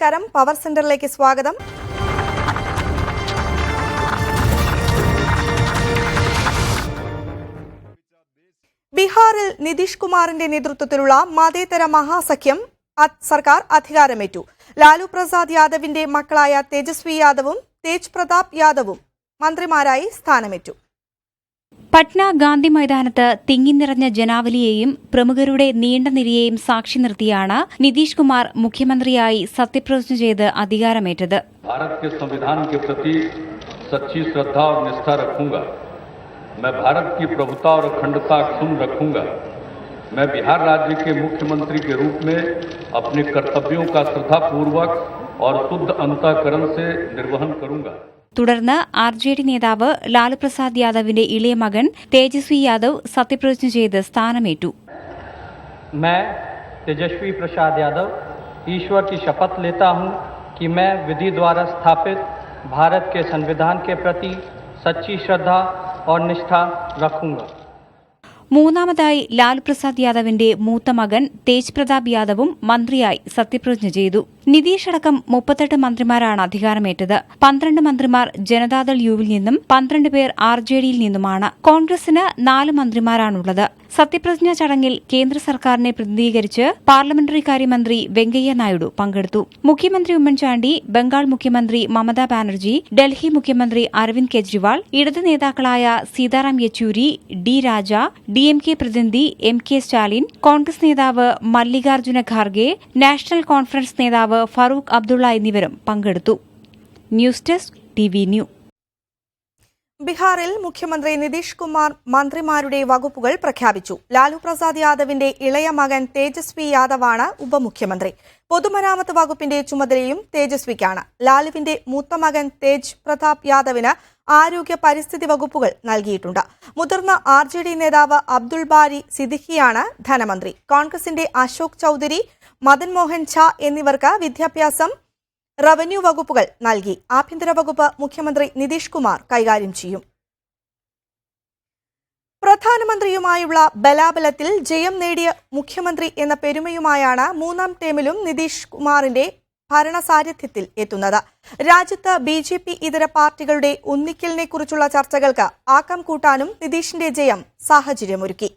നമസ്കാരം, പവർ സെന്ററിലേക്ക് സ്വാഗതം. ബീഹാറിൽ നിതീഷ് കുമാറിന്റെ നേതൃത്വത്തിലുള്ള മതേതര മഹാസഖ്യം സർക്കാർ അധികാരമേറ്റു. ലാലു പ്രസാദ് യാദവിന്റെ മക്കളായ തേജസ്വി യാദവും തേജ് പ്രതാപ് യാദവും മന്ത്രിമാരായി സ്ഥാനമേറ്റു. പട്ന ഗാന്ധി മൈതാനത്ത് തിങ്ങിനിറഞ്ഞ ജനാവലിയെയും പ്രമുഖരുടെ നീണ്ട നിരയെയും സാക്ഷി നിർത്തിയാണ് നിതീഷ് കുമാർ മുഖ്യമന്ത്രിയായി സത്യപ്രതിജ്ഞ ചെയ്ത് അധികാരമേറ്റത്. भारत के संविधान के प्रति सच्ची श्रद्धा और निष्ठा रखूंगा. मैं भारत की प्रभुता और अखंडता अक्षुण्ण रखूंगा. मैं बिहार राज्य के मुख्यमंत्री के रूप में अपने कर्तव्यों का श्रद्धापूर्वक और शुद्ध अंतःकरण से निर्वहन करूंगा. തുടർന്ന് ആർജെഡി നേതാവ് ലാലു പ്രസാദ് യാദവിന്റെ ഇളയ മകൻ തേജസ്വി യാദവ് സത്യപ്രതിജ്ഞ ചെയ്ത് സ്ഥാനമേറ്റു. मैं तेजस्वी प्रसाद यादव ईश्वर की शपथ लेता हूं कि मैं विधि द्वारा स्थापित भारत के संविधान के प्रति सच्ची श्रद्धा और निष्ठा रखूंगा. മൂന്നാമതായി ലാലു പ്രസാദ് യാദവിന്റെ മൂത്ത മകൻ തേജ് പ്രതാപ് യാദവും മന്ത്രിയായി സത്യപ്രതിജ്ഞ ചെയ്തു. നിതീഷ് അടക്കം 38 മന്ത്രിമാരാണ് അധികാരമേറ്റത്. 12 മന്ത്രിമാർ ജനതാദൾ യുവിൽ നിന്നും 12 പേർ ആർജെഡിയിൽ നിന്നുമാണ്. കോൺഗ്രസിന് 4 മന്ത്രിമാരാണുള്ളത്. സത്യപ്രതിജ്ഞാ ചടങ്ങിൽ കേന്ദ്ര സർക്കാരിനെ പ്രതിനിധീകരിച്ച് പാർലമെന്ററി കാര്യമന്ത്രി വെങ്കയ്യ നായിഡു പങ്കെടുത്തു. മുഖ്യമന്ത്രി ഉമ്മൻചാണ്ടി, ബംഗാൾ മുഖ്യമന്ത്രി മമതാ ബാനർജി, ഡൽഹി മുഖ്യമന്ത്രി അരവിന്ദ് കെജ്രിവാൾ, ഇടത് നേതാക്കളായ സീതാറാം യെച്ചൂരി, ഡി രാജ, DMK പ്രതിനിധി MK സ്റ്റാലിൻ, കോൺഗ്രസ് നേതാവ് മല്ലികാർജ്ജുന ഖാർഗെ, നാഷണൽ കോൺഫറൻസ് നേതാവ് ഫറൂഖ് അബ്ദുള്ള എന്നിവരും പങ്കെടുത്തു. News desk TV news. ബീഹാറിൽ മുഖ്യമന്ത്രി നിതീഷ് കുമാർ മന്ത്രിമാരുടെ വകുപ്പുകൾ പ്രഖ്യാപിച്ചു. ലാലു പ്രസാദ് യാദവിന്റെ ഇളയ മകൻ തേജസ്വി യാദവാണ് ഉപമുഖ്യമന്ത്രി. പൊതുമരാമത്ത് വകുപ്പിന്റെ ചുമതലയും തേജസ്വിക്കാണ്. ലാലുവിന്റെ മൂത്ത മകൻ തേജ് പ്രതാപ് യാദവിന് ആരോഗ്യ പരിസ്ഥിതി വകുപ്പുകൾ നൽകിയിട്ടുണ്ട്. മുതിർന്ന RJD നേതാവ് അബ്ദുൾ ബാരി സിദ്ദിഖിയാണ് ധനമന്ത്രി. കോൺഗ്രസിന്റെ അശോക് ചൌധരി, മദൻ മോഹൻ ഝാ എന്നിവർക്ക് വിദ്യാഭ്യാസം, റവന്യൂ വകുപ്പുകൾ നൽകി. ആഭ്യന്തര വകുപ്പ് മുഖ്യമന്ത്രി നിതീഷ് കുമാർ കൈകാര്യം ചെയ്യും. പ്രധാനമന്ത്രിയുമായുള്ള ബലാബലത്തിൽ ജയം നേടിയ മുഖ്യമന്ത്രി എന്ന പെരുമയുമായാണ് മൂന്നാം ടേമിലും നിതീഷ് കുമാറിന്റെ ഭരണസാരഥ്യത്തിൽ എത്തുന്നത്. രാജ്യത്ത് BJP ഇതര പാർട്ടികളുടെ ഒന്നിക്കലിനെക്കുറിച്ചുള്ള ചർച്ചകൾക്ക് ആക്കം കൂട്ടാനും നിതീഷിന്റെ ജയം സാഹചര്യമൊരുക്കി.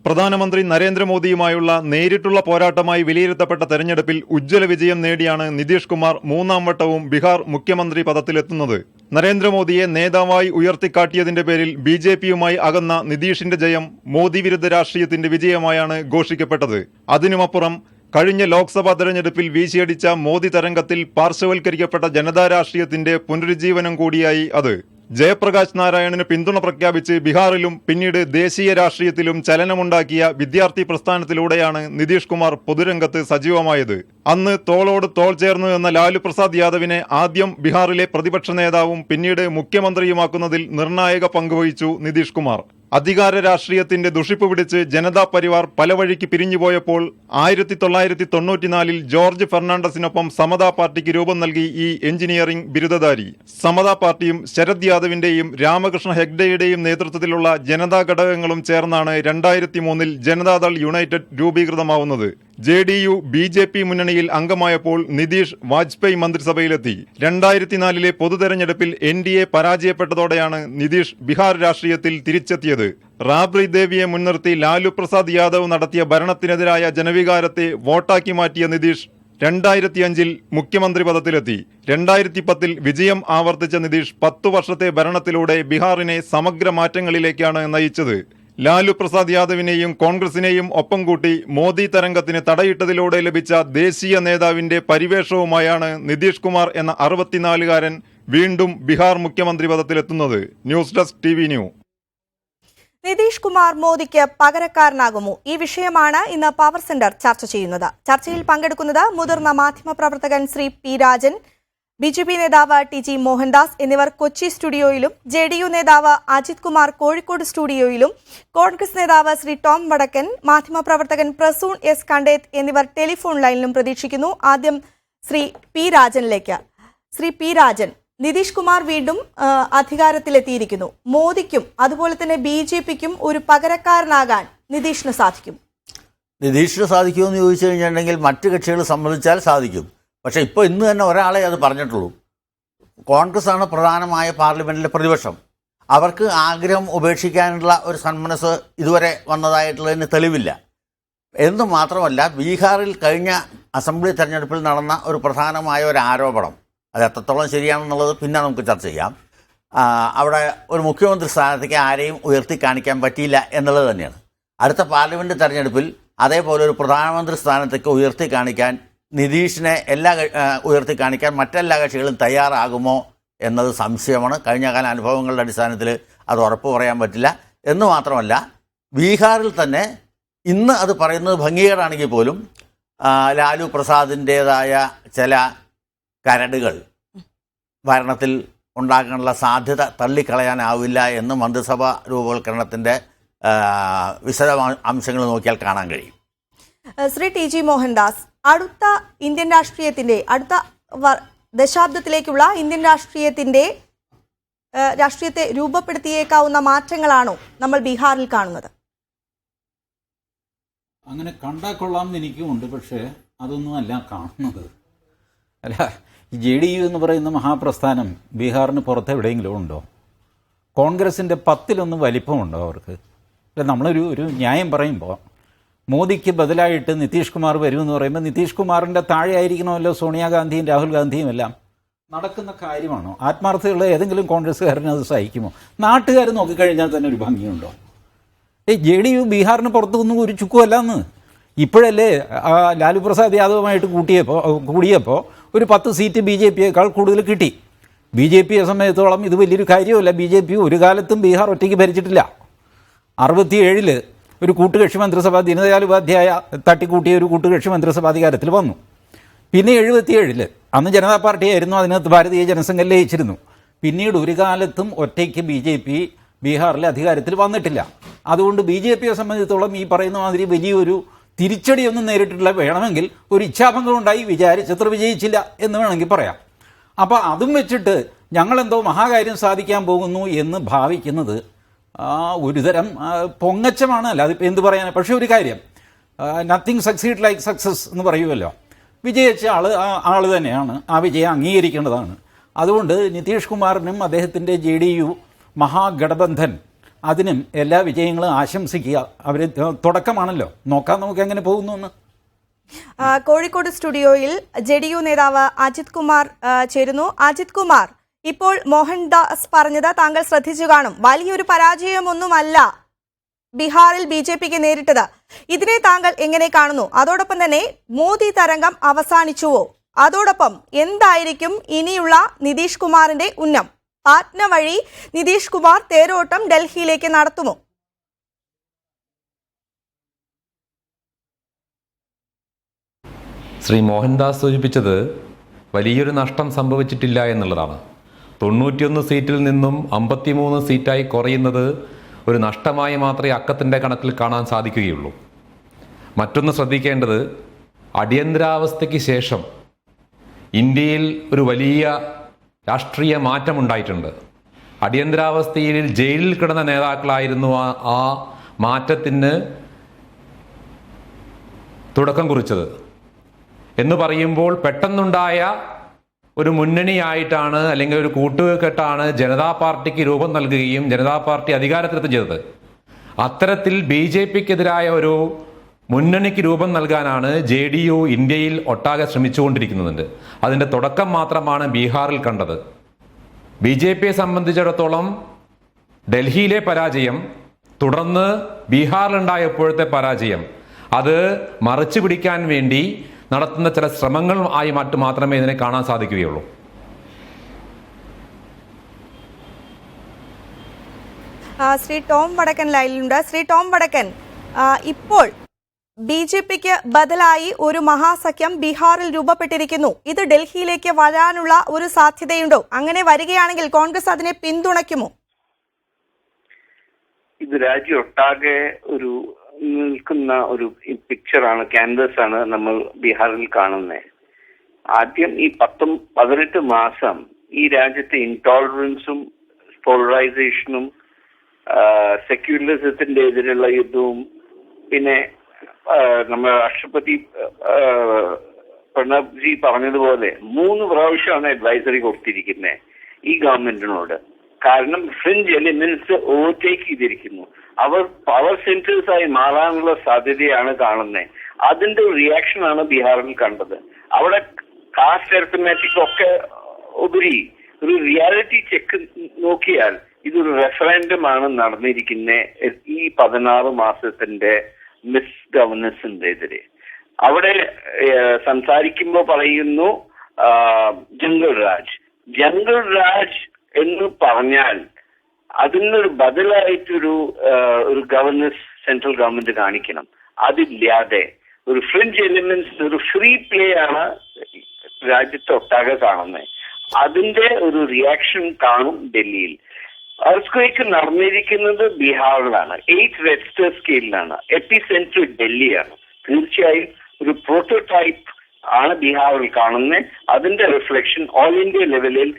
പ്രധാനമന്ത്രി നരേന്ദ്രമോദിയുമായുള്ള നേരിട്ടുള്ള പോരാട്ടമായി വിലയിരുത്തപ്പെട്ട തെരഞ്ഞെടുപ്പിൽ ഉജ്ജ്വല വിജയം നേടിയാണ് നിതീഷ് കുമാർ മൂന്നാം വട്ടവും ബീഹാർ മുഖ്യമന്ത്രി പദത്തിലെത്തുന്നത്. നരേന്ദ്രമോദിയെ നേതാവായി ഉയർത്തിക്കാട്ടിയതിന്റെ പേരിൽ BJPയുമായി അകന്ന നിതീഷിന്റെ ജയം മോദി വിരുദ്ധ രാഷ്ട്രീയത്തിന്റെ വിജയമായാണ് ഘോഷിക്കപ്പെട്ടത്. അതിനുമപ്പുറം കഴിഞ്ഞ ലോക്സഭാ തെരഞ്ഞെടുപ്പിൽ വീശിയടിച്ച മോദി തരംഗത്തിൽ പാർശ്വവൽക്കരിക്കപ്പെട്ട ജനതാ രാഷ്ട്രീയത്തിന്റെ പുനരുജ്ജീവനം കൂടിയായി അത്. ജയപ്രകാശ് നാരായണന് പിന്തുണ പ്രഖ്യാപിച്ച് ബീഹാറിലും പിന്നീട് ദേശീയ രാഷ്ട്രീയത്തിലും ചലനമുണ്ടാക്കിയ വിദ്യാർത്ഥി പ്രസ്ഥാനത്തിലൂടെയാണ് നിതീഷ് കുമാർ പൊതുരംഗത്ത് സജീവമായത്. അന്ന് തോളോട് തോൾ ചേർന്നു എന്ന ലാലു പ്രസാദ് യാദവിനെ ആദ്യം ബീഹാറിലെ പ്രതിപക്ഷ നേതാവും പിന്നീട് മുഖ്യമന്ത്രിയുമാക്കുന്നതിൽ നിർണായക പങ്കുവഹിച്ചു നിതീഷ് കുമാർ. അധികാര രാഷ്ട്രീയത്തിന്റെ ദുഷിപ്പ് പിടിച്ച് ജനതാ പരിവാർ പല വഴിക്ക് പിരിഞ്ഞുപോയപ്പോൾ 1994 ജോർജ് ഫെർണാണ്ടസിനൊപ്പം സമതാ പാർട്ടിക്ക് രൂപം നൽകി ഈ എഞ്ചിനീയറിംഗ് ബിരുദധാരി. സമതാ പാർട്ടിയും ശരദ് യാദവിന്റെയും രാമകൃഷ്ണ ഹെഗ്ഡെയുടെയും നേതൃത്വത്തിലുള്ള ജനതാ ഘടകങ്ങളും ചേർന്നാണ് 2003 ജനതാദൾ യുണൈറ്റഡ് രൂപീകൃതമാവുന്നത്. JDU BJP മുന്നണിയിൽ അംഗമായപ്പോൾ നിതീഷ് വാജ്പേയി മന്ത്രിസഭയിലെത്തി. 2004 പൊതുതെരഞ്ഞെടുപ്പിൽ NDA പരാജയപ്പെട്ടതോടെയാണ് നിതീഷ് ബീഹാർ രാഷ്ട്രീയത്തിൽ തിരിച്ചെത്തിയത്. റാബ്രി ദേവിയെ മുൻനിർത്തി ലാലു പ്രസാദ് യാദവ് നടത്തിയ ഭരണത്തിനെതിരായ ജനവികാരത്തെ വോട്ടാക്കി മാറ്റിയ നിതീഷ് 2005 മുഖ്യമന്ത്രി പദത്തിലെത്തി. 2010 വിജയം ആവർത്തിച്ച നിതീഷ് 10 വർഷത്തെ ഭരണത്തിലൂടെ ബീഹാറിനെ സമഗ്ര മാറ്റങ്ങളിലേക്കാണ് നയിച്ചത്. ലാലു പ്രസാദ് യാദവിനെയും കോൺഗ്രസിനെയും ഒപ്പം കൂട്ടി മോദി തരംഗത്തിന് തടയിട്ടതിലൂടെ ലഭിച്ച ദേശീയ നേതാവിന്റെ പരിവേഷവുമായാണ് നിതീഷ് കുമാർ എന്ന 64-കാരൻ വീണ്ടും ബീഹാർ മുഖ്യമന്ത്രി പദത്തിലെത്തുന്നത്. News desk TV news. Nitish Kumar മോദിക്ക് പകരക്കാരനാകുമോ? ഈ വിഷയമാണ് ഇന്ന് പവർ സെന്റർ ചർച്ച ചെയ്യുന്നത്. ചർച്ചയിൽ പങ്കെടുക്കുന്നത് മുതിർന്ന മാധ്യമപ്രവർത്തകൻ ശ്രീ P. രാജൻ, BJP നേതാവ് TG മോഹൻദാസ് എന്നിവർ കൊച്ചി സ്റ്റുഡിയോയിലും, JDU നേതാവ് അജിത് കുമാർ കോഴിക്കോട് സ്റ്റുഡിയോയിലും, കോൺഗ്രസ് നേതാവ് ശ്രീ ടോം വടക്കൻ, മാധ്യമപ്രവർത്തകൻ പ്രസൂൺ S. കണ്ടേത്ത് എന്നിവർ ടെലിഫോൺ ലൈനിലും പ്രതീക്ഷിക്കുന്നു. ആദ്യം ശ്രീ P. രാജനിലേക്ക്. ശ്രീ P. രാജൻ, നിതീഷ് കുമാർ വീണ്ടും അധികാരത്തിലെത്തിയിരിക്കുന്നു. മോദിക്കും അതുപോലെ തന്നെ BJPക്കും ഒരു പകരക്കാരനാകാൻ നിതീഷിന് സാധിക്കും? നിതീഷിന് സാധിക്കുമെന്ന് ചോദിച്ചു കഴിഞ്ഞിട്ടുണ്ടെങ്കിൽ മറ്റു കക്ഷികൾ സമ്മതിച്ചാൽ സാധിക്കും. പക്ഷേ ഇപ്പോൾ ഇന്ന് തന്നെ ഒരാളെ അത് പറഞ്ഞിട്ടുള്ളൂ. കോൺഗ്രസ്സാണ് പ്രധാനമായ പാർലമെൻറ്റിലെ പ്രതിപക്ഷം. അവർക്ക് ആഗ്രഹം ഉപേക്ഷിക്കാനുള്ള ഒരു സന്മനസ് ഇതുവരെ വന്നതായിട്ടുള്ളതിന് തെളിവില്ല. എന്ന് മാത്രമല്ല, ബീഹാറിൽ കഴിഞ്ഞ അസംബ്ലി തെരഞ്ഞെടുപ്പിൽ നടന്ന ഒരു പ്രധാനമായ ഒരു ആരോപണം, അത് എത്രത്തോളം ശരിയാണെന്നുള്ളത് പിന്നെ നമുക്ക് ചർച്ച ചെയ്യാം. അവിടെ ഒരു മുഖ്യമന്ത്രി സ്ഥാനത്തേക്ക് ആരെയും ഉയർത്തി കാണിക്കാൻ പറ്റിയില്ല എന്നുള്ളത് തന്നെയാണ്. അടുത്ത പാർലമെൻറ്റ് തെരഞ്ഞെടുപ്പിൽ അതേപോലെ ഒരു പ്രധാനമന്ത്രി സ്ഥാനത്തേക്ക് ഉയർത്തി കാണിക്കാൻ നിതീഷിനെ ഉയർത്തി കാണിക്കാൻ മറ്റെല്ലാ കക്ഷികളും തയ്യാറാകുമോ എന്നത് സംശയമാണ്. കഴിഞ്ഞകാല അനുഭവങ്ങളുടെ അടിസ്ഥാനത്തിൽ അത് ഉറപ്പ് പറയാൻ പറ്റില്ല. എന്ന് മാത്രമല്ല, ബീഹാറിൽ തന്നെ ഇന്ന് അത് പറയുന്നത് ഭംഗികേടാണെങ്കിൽ പോലും ലാലു പ്രസാദിൻ്റേതായ ചില കരടുകൾ ഭരണത്തിൽ ഉണ്ടാക്കാനുള്ള സാധ്യത തള്ളിക്കളയാനാവില്ല എന്ന് മന്ത്രിസഭ രൂപവൽക്കരണത്തിൻ്റെ വിശദാംശങ്ങൾ നോക്കിയാൽ കാണാൻ കഴിയും. ശ്രീ ടി ജി മോഹൻദാസ്, അടുത്ത ഇന്ത്യൻ രാഷ്ട്രീയത്തിന്റെ അടുത്ത ദശാബ്ദത്തിലേക്കുള്ള ഇന്ത്യൻ രാഷ്ട്രീയത്തെ രൂപപ്പെടുത്തിയേക്കാവുന്ന മാറ്റങ്ങളാണോ നമ്മൾ ബീഹാറിൽ കാണുന്നത്? അങ്ങനെ കണ്ടാൽ കൊള്ളാമെന്ന് എനിക്കുമുണ്ട്. പക്ഷേ അതൊന്നും അല്ല കാണുന്നത്. അല്ല, JDU എന്ന് പറയുന്ന മഹാപ്രസ്ഥാനം ബീഹാറിന് പുറത്ത് എവിടെയെങ്കിലും ഉണ്ടോ? കോൺഗ്രസിൻ്റെ 10-1 വലിപ്പമുണ്ടോ അവർക്ക്? അല്ല, നമ്മളൊരു ന്യായം പറയുമ്പോൾ മോദിക്ക് ബദലായിട്ട് നിതീഷ് കുമാർ വരുമെന്ന് പറയുമ്പോൾ നിതീഷ് കുമാറിൻ്റെ താഴെ ആയിരിക്കണമല്ലോ സോണിയാഗാന്ധിയും രാഹുൽ ഗാന്ധിയും എല്ലാം. നടക്കുന്ന കാര്യമാണോ? ആത്മാർത്ഥതയുള്ള ഏതെങ്കിലും കോൺഗ്രസ്സുകാരന് അത് സഹിക്കുമോ? നാട്ടുകാർ നോക്കിക്കഴിഞ്ഞാൽ തന്നെ ഒരു ഭംഗിയുണ്ടോ? JDU ബീഹാറിന് പുറത്തുനിന്നും ഒരു ചുക്കുമല്ലെന്ന് ഇപ്പോഴല്ലേ ലാലു പ്രസാദ് യാദവുമായിട്ട് കൂടിയപ്പോൾ ഒരു 10 സീറ്റ് BJPയേക്കാൾ കൂടുതൽ കിട്ടി. BJPയെ സംബന്ധിച്ചിടത്തോളം ഇത് വലിയൊരു കാര്യമല്ല. BJP ഒരു കാലത്തും ബീഹാർ ഒറ്റയ്ക്ക് ഭരിച്ചിട്ടില്ല. 67 ഒരു കൂട്ടുകക്ഷി മന്ത്രിസഭ ദീനദയാൽ ഉപാധ്യായ തട്ടിക്കൂട്ടിയ ഒരു കൂട്ടുകക്ഷി മന്ത്രിസഭ അധികാരത്തിൽ വന്നു. പിന്നെ 77 അന്ന് ജനതാ പാർട്ടിയായിരുന്നു, അതിനകത്ത് ഭാരതീയ ജനസംഘം ലയിച്ചിരുന്നു. പിന്നീട് ഒരു കാലത്തും ഒറ്റയ്ക്ക് BJP ബീഹാറിലെ അധികാരത്തിൽ വന്നിട്ടില്ല. അതുകൊണ്ട് BJPയെ സംബന്ധിച്ചിടത്തോളം ഈ പറയുന്ന മാതിരി വലിയൊരു തിരിച്ചടിയൊന്നും നേരിട്ടിട്ടില്ല. വേണമെങ്കിൽ ഒരു ഇച്ഛാഭംഗം ഉണ്ടായി, വിചാരിച്ചത്ര വിജയിച്ചില്ല എന്ന് വേണമെങ്കിൽ പറയാം. അപ്പോൾ അതും വെച്ചിട്ട് ഞങ്ങളെന്തോ മഹാകാര്യം സാധിക്കാൻ പോകുന്നു എന്ന് ഭാവിക്കുന്നത് ഒരുതരം പൊങ്ങച്ചമാണ്. അല്ല, അതിപ്പോൾ എന്ത് പറയാനാണ്? പക്ഷേ ഒരു കാര്യം, നത്തിങ് സക്സീഡ് ലൈക്ക് സക്സസ് എന്ന് പറയുമല്ലോ. വിജയിച്ച ആൾ തന്നെയാണ്, ആ വിജയം അംഗീകരിക്കേണ്ടതാണ്. അതുകൊണ്ട് നിതീഷ് കുമാറിനും അദ്ദേഹത്തിൻ്റെ JDU മഹാഗഠബന്ധൻ അതിനും എല്ലാ വിജയങ്ങളും ആശംസിക്കുക. അവർ തുടക്കമാണല്ലോ, നോക്കാം നമുക്ക് എങ്ങനെ പോകുന്നു എന്ന്. കോഴിക്കോട് സ്റ്റുഡിയോയിൽ JDU നേതാവ് അജിത് കുമാർ ചേരുന്നു. അജിത് കുമാർ, ഇപ്പോൾ മോഹൻദാസ് പറഞ്ഞത് താങ്കൾ ശ്രദ്ധിച്ചു കാണും. വലിയൊരു പരാജയമൊന്നുമല്ല ബീഹാറിൽ BJPക്ക് നേരിട്ടത്. ഇതിനെ താങ്കൾ എങ്ങനെ കാണുന്നു? അതോടൊപ്പം തന്നെ മോദി തരംഗം അവസാനിച്ചുവോ? അതോടൊപ്പം എന്തായിരിക്കും ഇനിയുള്ള നിതീഷ് കുമാറിന്റെ ഉന്നം? പാറ്റ്ന വഴി നിതീഷ് കുമാർ തേരോട്ടം ഡൽഹിയിലേക്ക് നടത്തുമോ? ശ്രീ മോഹൻദാസ് സൂചിപ്പിച്ചത് വലിയൊരു നഷ്ടം സംഭവിച്ചിട്ടില്ല എന്നുള്ളതാണ്. 91 സീറ്റിൽ നിന്നും 53 സീറ്റായി കുറയുന്നത് ഒരു നഷ്ടമായി മാത്രമേ അക്കത്തിൻ്റെ കണക്കിൽ കാണാൻ സാധിക്കുകയുള്ളൂ. മറ്റൊന്ന് ശ്രദ്ധിക്കേണ്ടത്, അടിയന്തരാവസ്ഥയ്ക്ക് ശേഷം ഇന്ത്യയിൽ ഒരു വലിയ രാഷ്ട്രീയ മാറ്റമുണ്ടായിട്ടുണ്ട്. അടിയന്തരാവസ്ഥയിൽ ജയിലിൽ കിടന്ന നേതാക്കളായിരുന്നു ആ മാറ്റത്തിന് തുടക്കം കുറിച്ചത് എന്ന് പറയുമ്പോൾ പെട്ടെന്നുണ്ടായ ഒരു മുന്നണിയായിട്ടാണ് അല്ലെങ്കിൽ ഒരു കൂട്ടുകെട്ടാണ് ജനതാ പാർട്ടിക്ക് രൂപം നൽകുകയും ജനതാ പാർട്ടി അധികാരത്തിലെത്തുകയും ചെയ്തത്. അത്തരത്തിൽ BJPക്കെതിരായ ഒരു മുന്നണിക്ക് രൂപം നൽകാനാണ് JDU ഇന്ത്യയിൽ ഒട്ടാകെ ശ്രമിച്ചുകൊണ്ടിരിക്കുന്നുണ്ട്. അതിൻ്റെ തുടക്കം മാത്രമാണ് ബീഹാറിൽ കണ്ടത്. BJPയെ സംബന്ധിച്ചിടത്തോളം ഡൽഹിയിലെ പരാജയം, തുടർന്ന് ബീഹാറിലുണ്ടായപ്പോഴത്തെ പരാജയം, അത് മറിച്ചു പിടിക്കാൻ വേണ്ടി നടത്തുന്ന ചില ശ്രമങ്ങൾ ആയി മാത്രമേ ഇതിനെ കാണാൻ സാധിക്കുകയുള്ളൂ. ശ്രീ ടോം വടക്കൻ ലൈനിലുണ്ട്. ശ്രീ ടോം വടക്കൻ, ഇപ്പോൾ BJPക്ക് ബദലായി ഒരു മഹാസഖ്യം ബീഹാറിൽ രൂപപ്പെട്ടിരിക്കുന്നു. ഇത് ഡൽഹിയിലേക്ക് വരാനുള്ള ഒരു സാധ്യതയുണ്ടോ? അങ്ങനെ വരികയാണെങ്കിൽ കോൺഗ്രസ് അതിനെ പിന്തുണയ്ക്കുമോ? ഇത് രാജ്യമൊട്ടാകെ ഒരു നിൽക്കുന്ന ഒരു പിക്ചറാണ്, ക്യാൻവസാണ് നമ്മൾ ബീഹാറിൽ കാണുന്നത്. ആദ്യം ഈ 18 മാസം ഈ രാജ്യത്തെ ഇൻടോളറൻസും പോളറൈസേഷനും സെക്യുലറിസത്തിന്റെ എതിരുള്ള യുദ്ധവും പിന്നെ നമ്മുടെ രാഷ്ട്രപതി പ്രണബ്ജി പറഞ്ഞതുപോലെ 3 പ്രാവശ്യമാണ് അഡ്വൈസറി കൊടുത്തിരിക്കുന്നത് ഈ ഗവൺമെന്റിനോട്. കാരണം ഫ്രിഞ്ച് എലിമെന്റ്സ് ഓവർടേക്ക് ചെയ്തിരിക്കുന്നു. അവർ പവർ സെന്റേഴ്സായി മാറാനുള്ള സാധ്യതയാണ് കാണുന്നത്. അതിന്റെ ഒരു റിയാക്ഷനാണ് ബീഹാറിൽ കണ്ടത്. അവിടെ കാസ്റ്റ് അരിത്മെറ്റിക് ഒക്കെ ഉപരി ഒരു റിയാലിറ്റി ചെക്ക് നോക്കിയാൽ ഇതൊരു റെഫറൻഡമാണ് നടന്നിരിക്കുന്നത് ഈ 16 മാസത്തിന്റെ മിസ് ഗവർണൻസിനെതിരെ. അവിടെ സംസാരിക്കുമ്പോൾ പറയുന്നു ജംഗിൾ രാജ് എന്ന് പറഞ്ഞാൽ അതിനൊരു ബദലായിട്ടൊരു ഗവർണൻസ് സെൻട്രൽ ഗവൺമെന്റ് കാണിക്കണം. അതില്ലാതെ ഒരു ഫ്രിഞ്ച് എലിമെന്റ്സ് ഒരു ഫ്രീ പ്ലേ ആണ് രാജ്യത്തൊട്ടാകെ കാണുന്നത്. അതിന്റെ ഒരു റിയാക്ഷൻ കാണും ഡൽഹിയിൽ. എർത്ത്ക്വേക്ക് നടന്നിരിക്കുന്നത് ബീഹാറിലാണ്, 8 റിക്ടർ സ്കെയിലാണ്. എപ്പി സെന്റർ ഡൽഹിയാണ്. തീർച്ചയായും ഒരു പ്രോട്ടോടൈപ്പ് ആണ് ബീഹാറിൽ കാണുന്നത്. അതിന്റെ റിഫ്ലക്ഷൻ ഓൾ ഇന്ത്യ ലെവലിൽ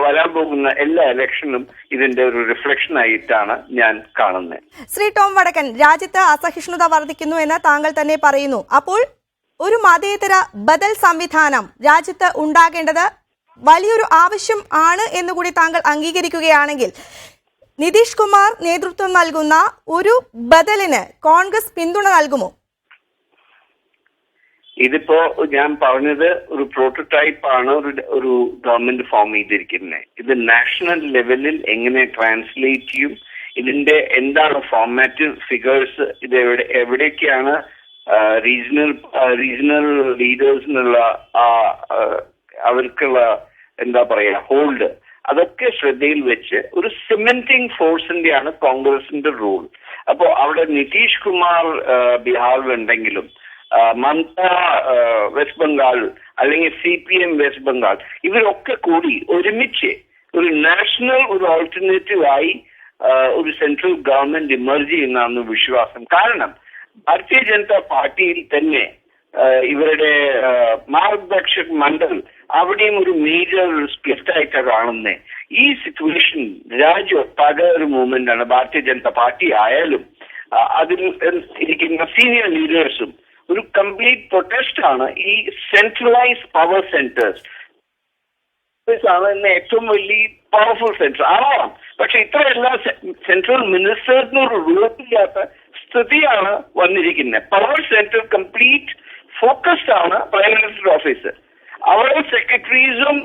വരാൻ പോകുന്ന എല്ലാ ഇലക്ഷനും ഇതിന്റെ ഒരു റിഫ്ലക്ഷൻ ആയിട്ടാണ് ഞാൻ കാണുന്നത്. ശ്രീ ടോം വടക്കൻ, രാജ്യത്ത് അസഹിഷ്ണുത വർദ്ധിക്കുന്നു എന്ന് താങ്കൾ തന്നെ പറയുന്നു. അപ്പോൾ ഒരു മതേതര ബദൽ സംവിധാനം രാജ്യത്ത് ഉണ്ടാകേണ്ടത് വലിയൊരു ആവശ്യം ആണ് എന്നുകൂടി താങ്കൾ അംഗീകരിക്കുകയാണെങ്കിൽ നിതീഷ് കുമാർ നേതൃത്വം നൽകുന്ന ഒരു ബദലിന് കോൺഗ്രസ് പിന്തുണ നൽകുമോ? ഇതിപ്പോ ഞാൻ പറഞ്ഞത് ഒരു പ്രോട്ടോടൈപ്പ് ആണ് ഒരു ഗവൺമെന്റ് ഫോം ചെയ്തിരിക്കുന്നത്. ഇത് നാഷണൽ ലെവലിൽ എങ്ങനെ ട്രാൻസ്ലേറ്റ് ചെയ്യും, എന്താണ് ഫോർമാറ്റ്, ഫിഗേഴ്സ്, ഇത് എവിടേക്കാണ് റീജിയണൽ ലീഡേഴ്സിനുള്ള അവർക്കുള്ള ഹോൾഡ്, അതൊക്കെ ശ്രദ്ധയിൽ വെച്ച് ഒരു സിമെന്റിംഗ് ഫോഴ്സിന്റെയാണ് കോൺഗ്രസിന്റെ റോൾ. അപ്പോ അവിടെ നിതീഷ് കുമാർ ബീഹാറിലുണ്ടെങ്കിലും മമത വെസ്റ്റ് ബംഗാൾ അല്ലെങ്കിൽ CPM വെസ്റ്റ് ബംഗാൾ, ഇവരൊക്കെ കൂടി ഒരുമിച്ച് ഒരു നാഷണൽ ഒരു ഓൾട്ടർനേറ്റീവ് ആയി ഒരു സെൻട്രൽ ഗവൺമെന്റ് ഇമർജ് ചെയ്യുന്നതാണ് വിശ്വാസം. കാരണം ഭാരതീയ ജനതാ പാർട്ടിയിൽ തന്നെ ഇവരുടെ മാർഗദർശക് മണ്ഡൽ അവിടെയും ഒരു മേജർ സ്പ്ലിറ്റ് ആയിട്ടാണ് കാണുന്നത്. ഈ സിറ്റുവേഷൻ രാജ്യമൊട്ടാകെ ഒരു മൂവ്മെന്റ് ആണ്. ഭാരതീയ ജനതാ പാർട്ടി ആയാലും അതിൽ ഇരിക്കുന്ന സീനിയർ ലീഡേഴ്സും ഒരു കംപ്ലീറ്റ് പ്രൊട്ടസ്റ്റ് ആണ്. ഈ സെൻട്രലൈസ്ഡ് പവർ സെന്റേഴ്സ് ആണ് ഇന്ന് ഏറ്റവും വലിയ പവർഫുൾ സെന്റർ ആവാം. പക്ഷെ ഇത്ര എല്ലാ സെൻട്രൽ മിനിസ്റ്റേഴ്സിനും ഒരു റൂളില്ലാത്ത സ്ഥിതിയാണ് വന്നിരിക്കുന്നത്. പവർ സെന്റർ കംപ്ലീറ്റ് ഫോക്കസ്ഡ് ആണ് പ്രൈം മിനിസ്റ്റർ ഓഫീസ്. അവിടെ സെക്രട്ടറീസും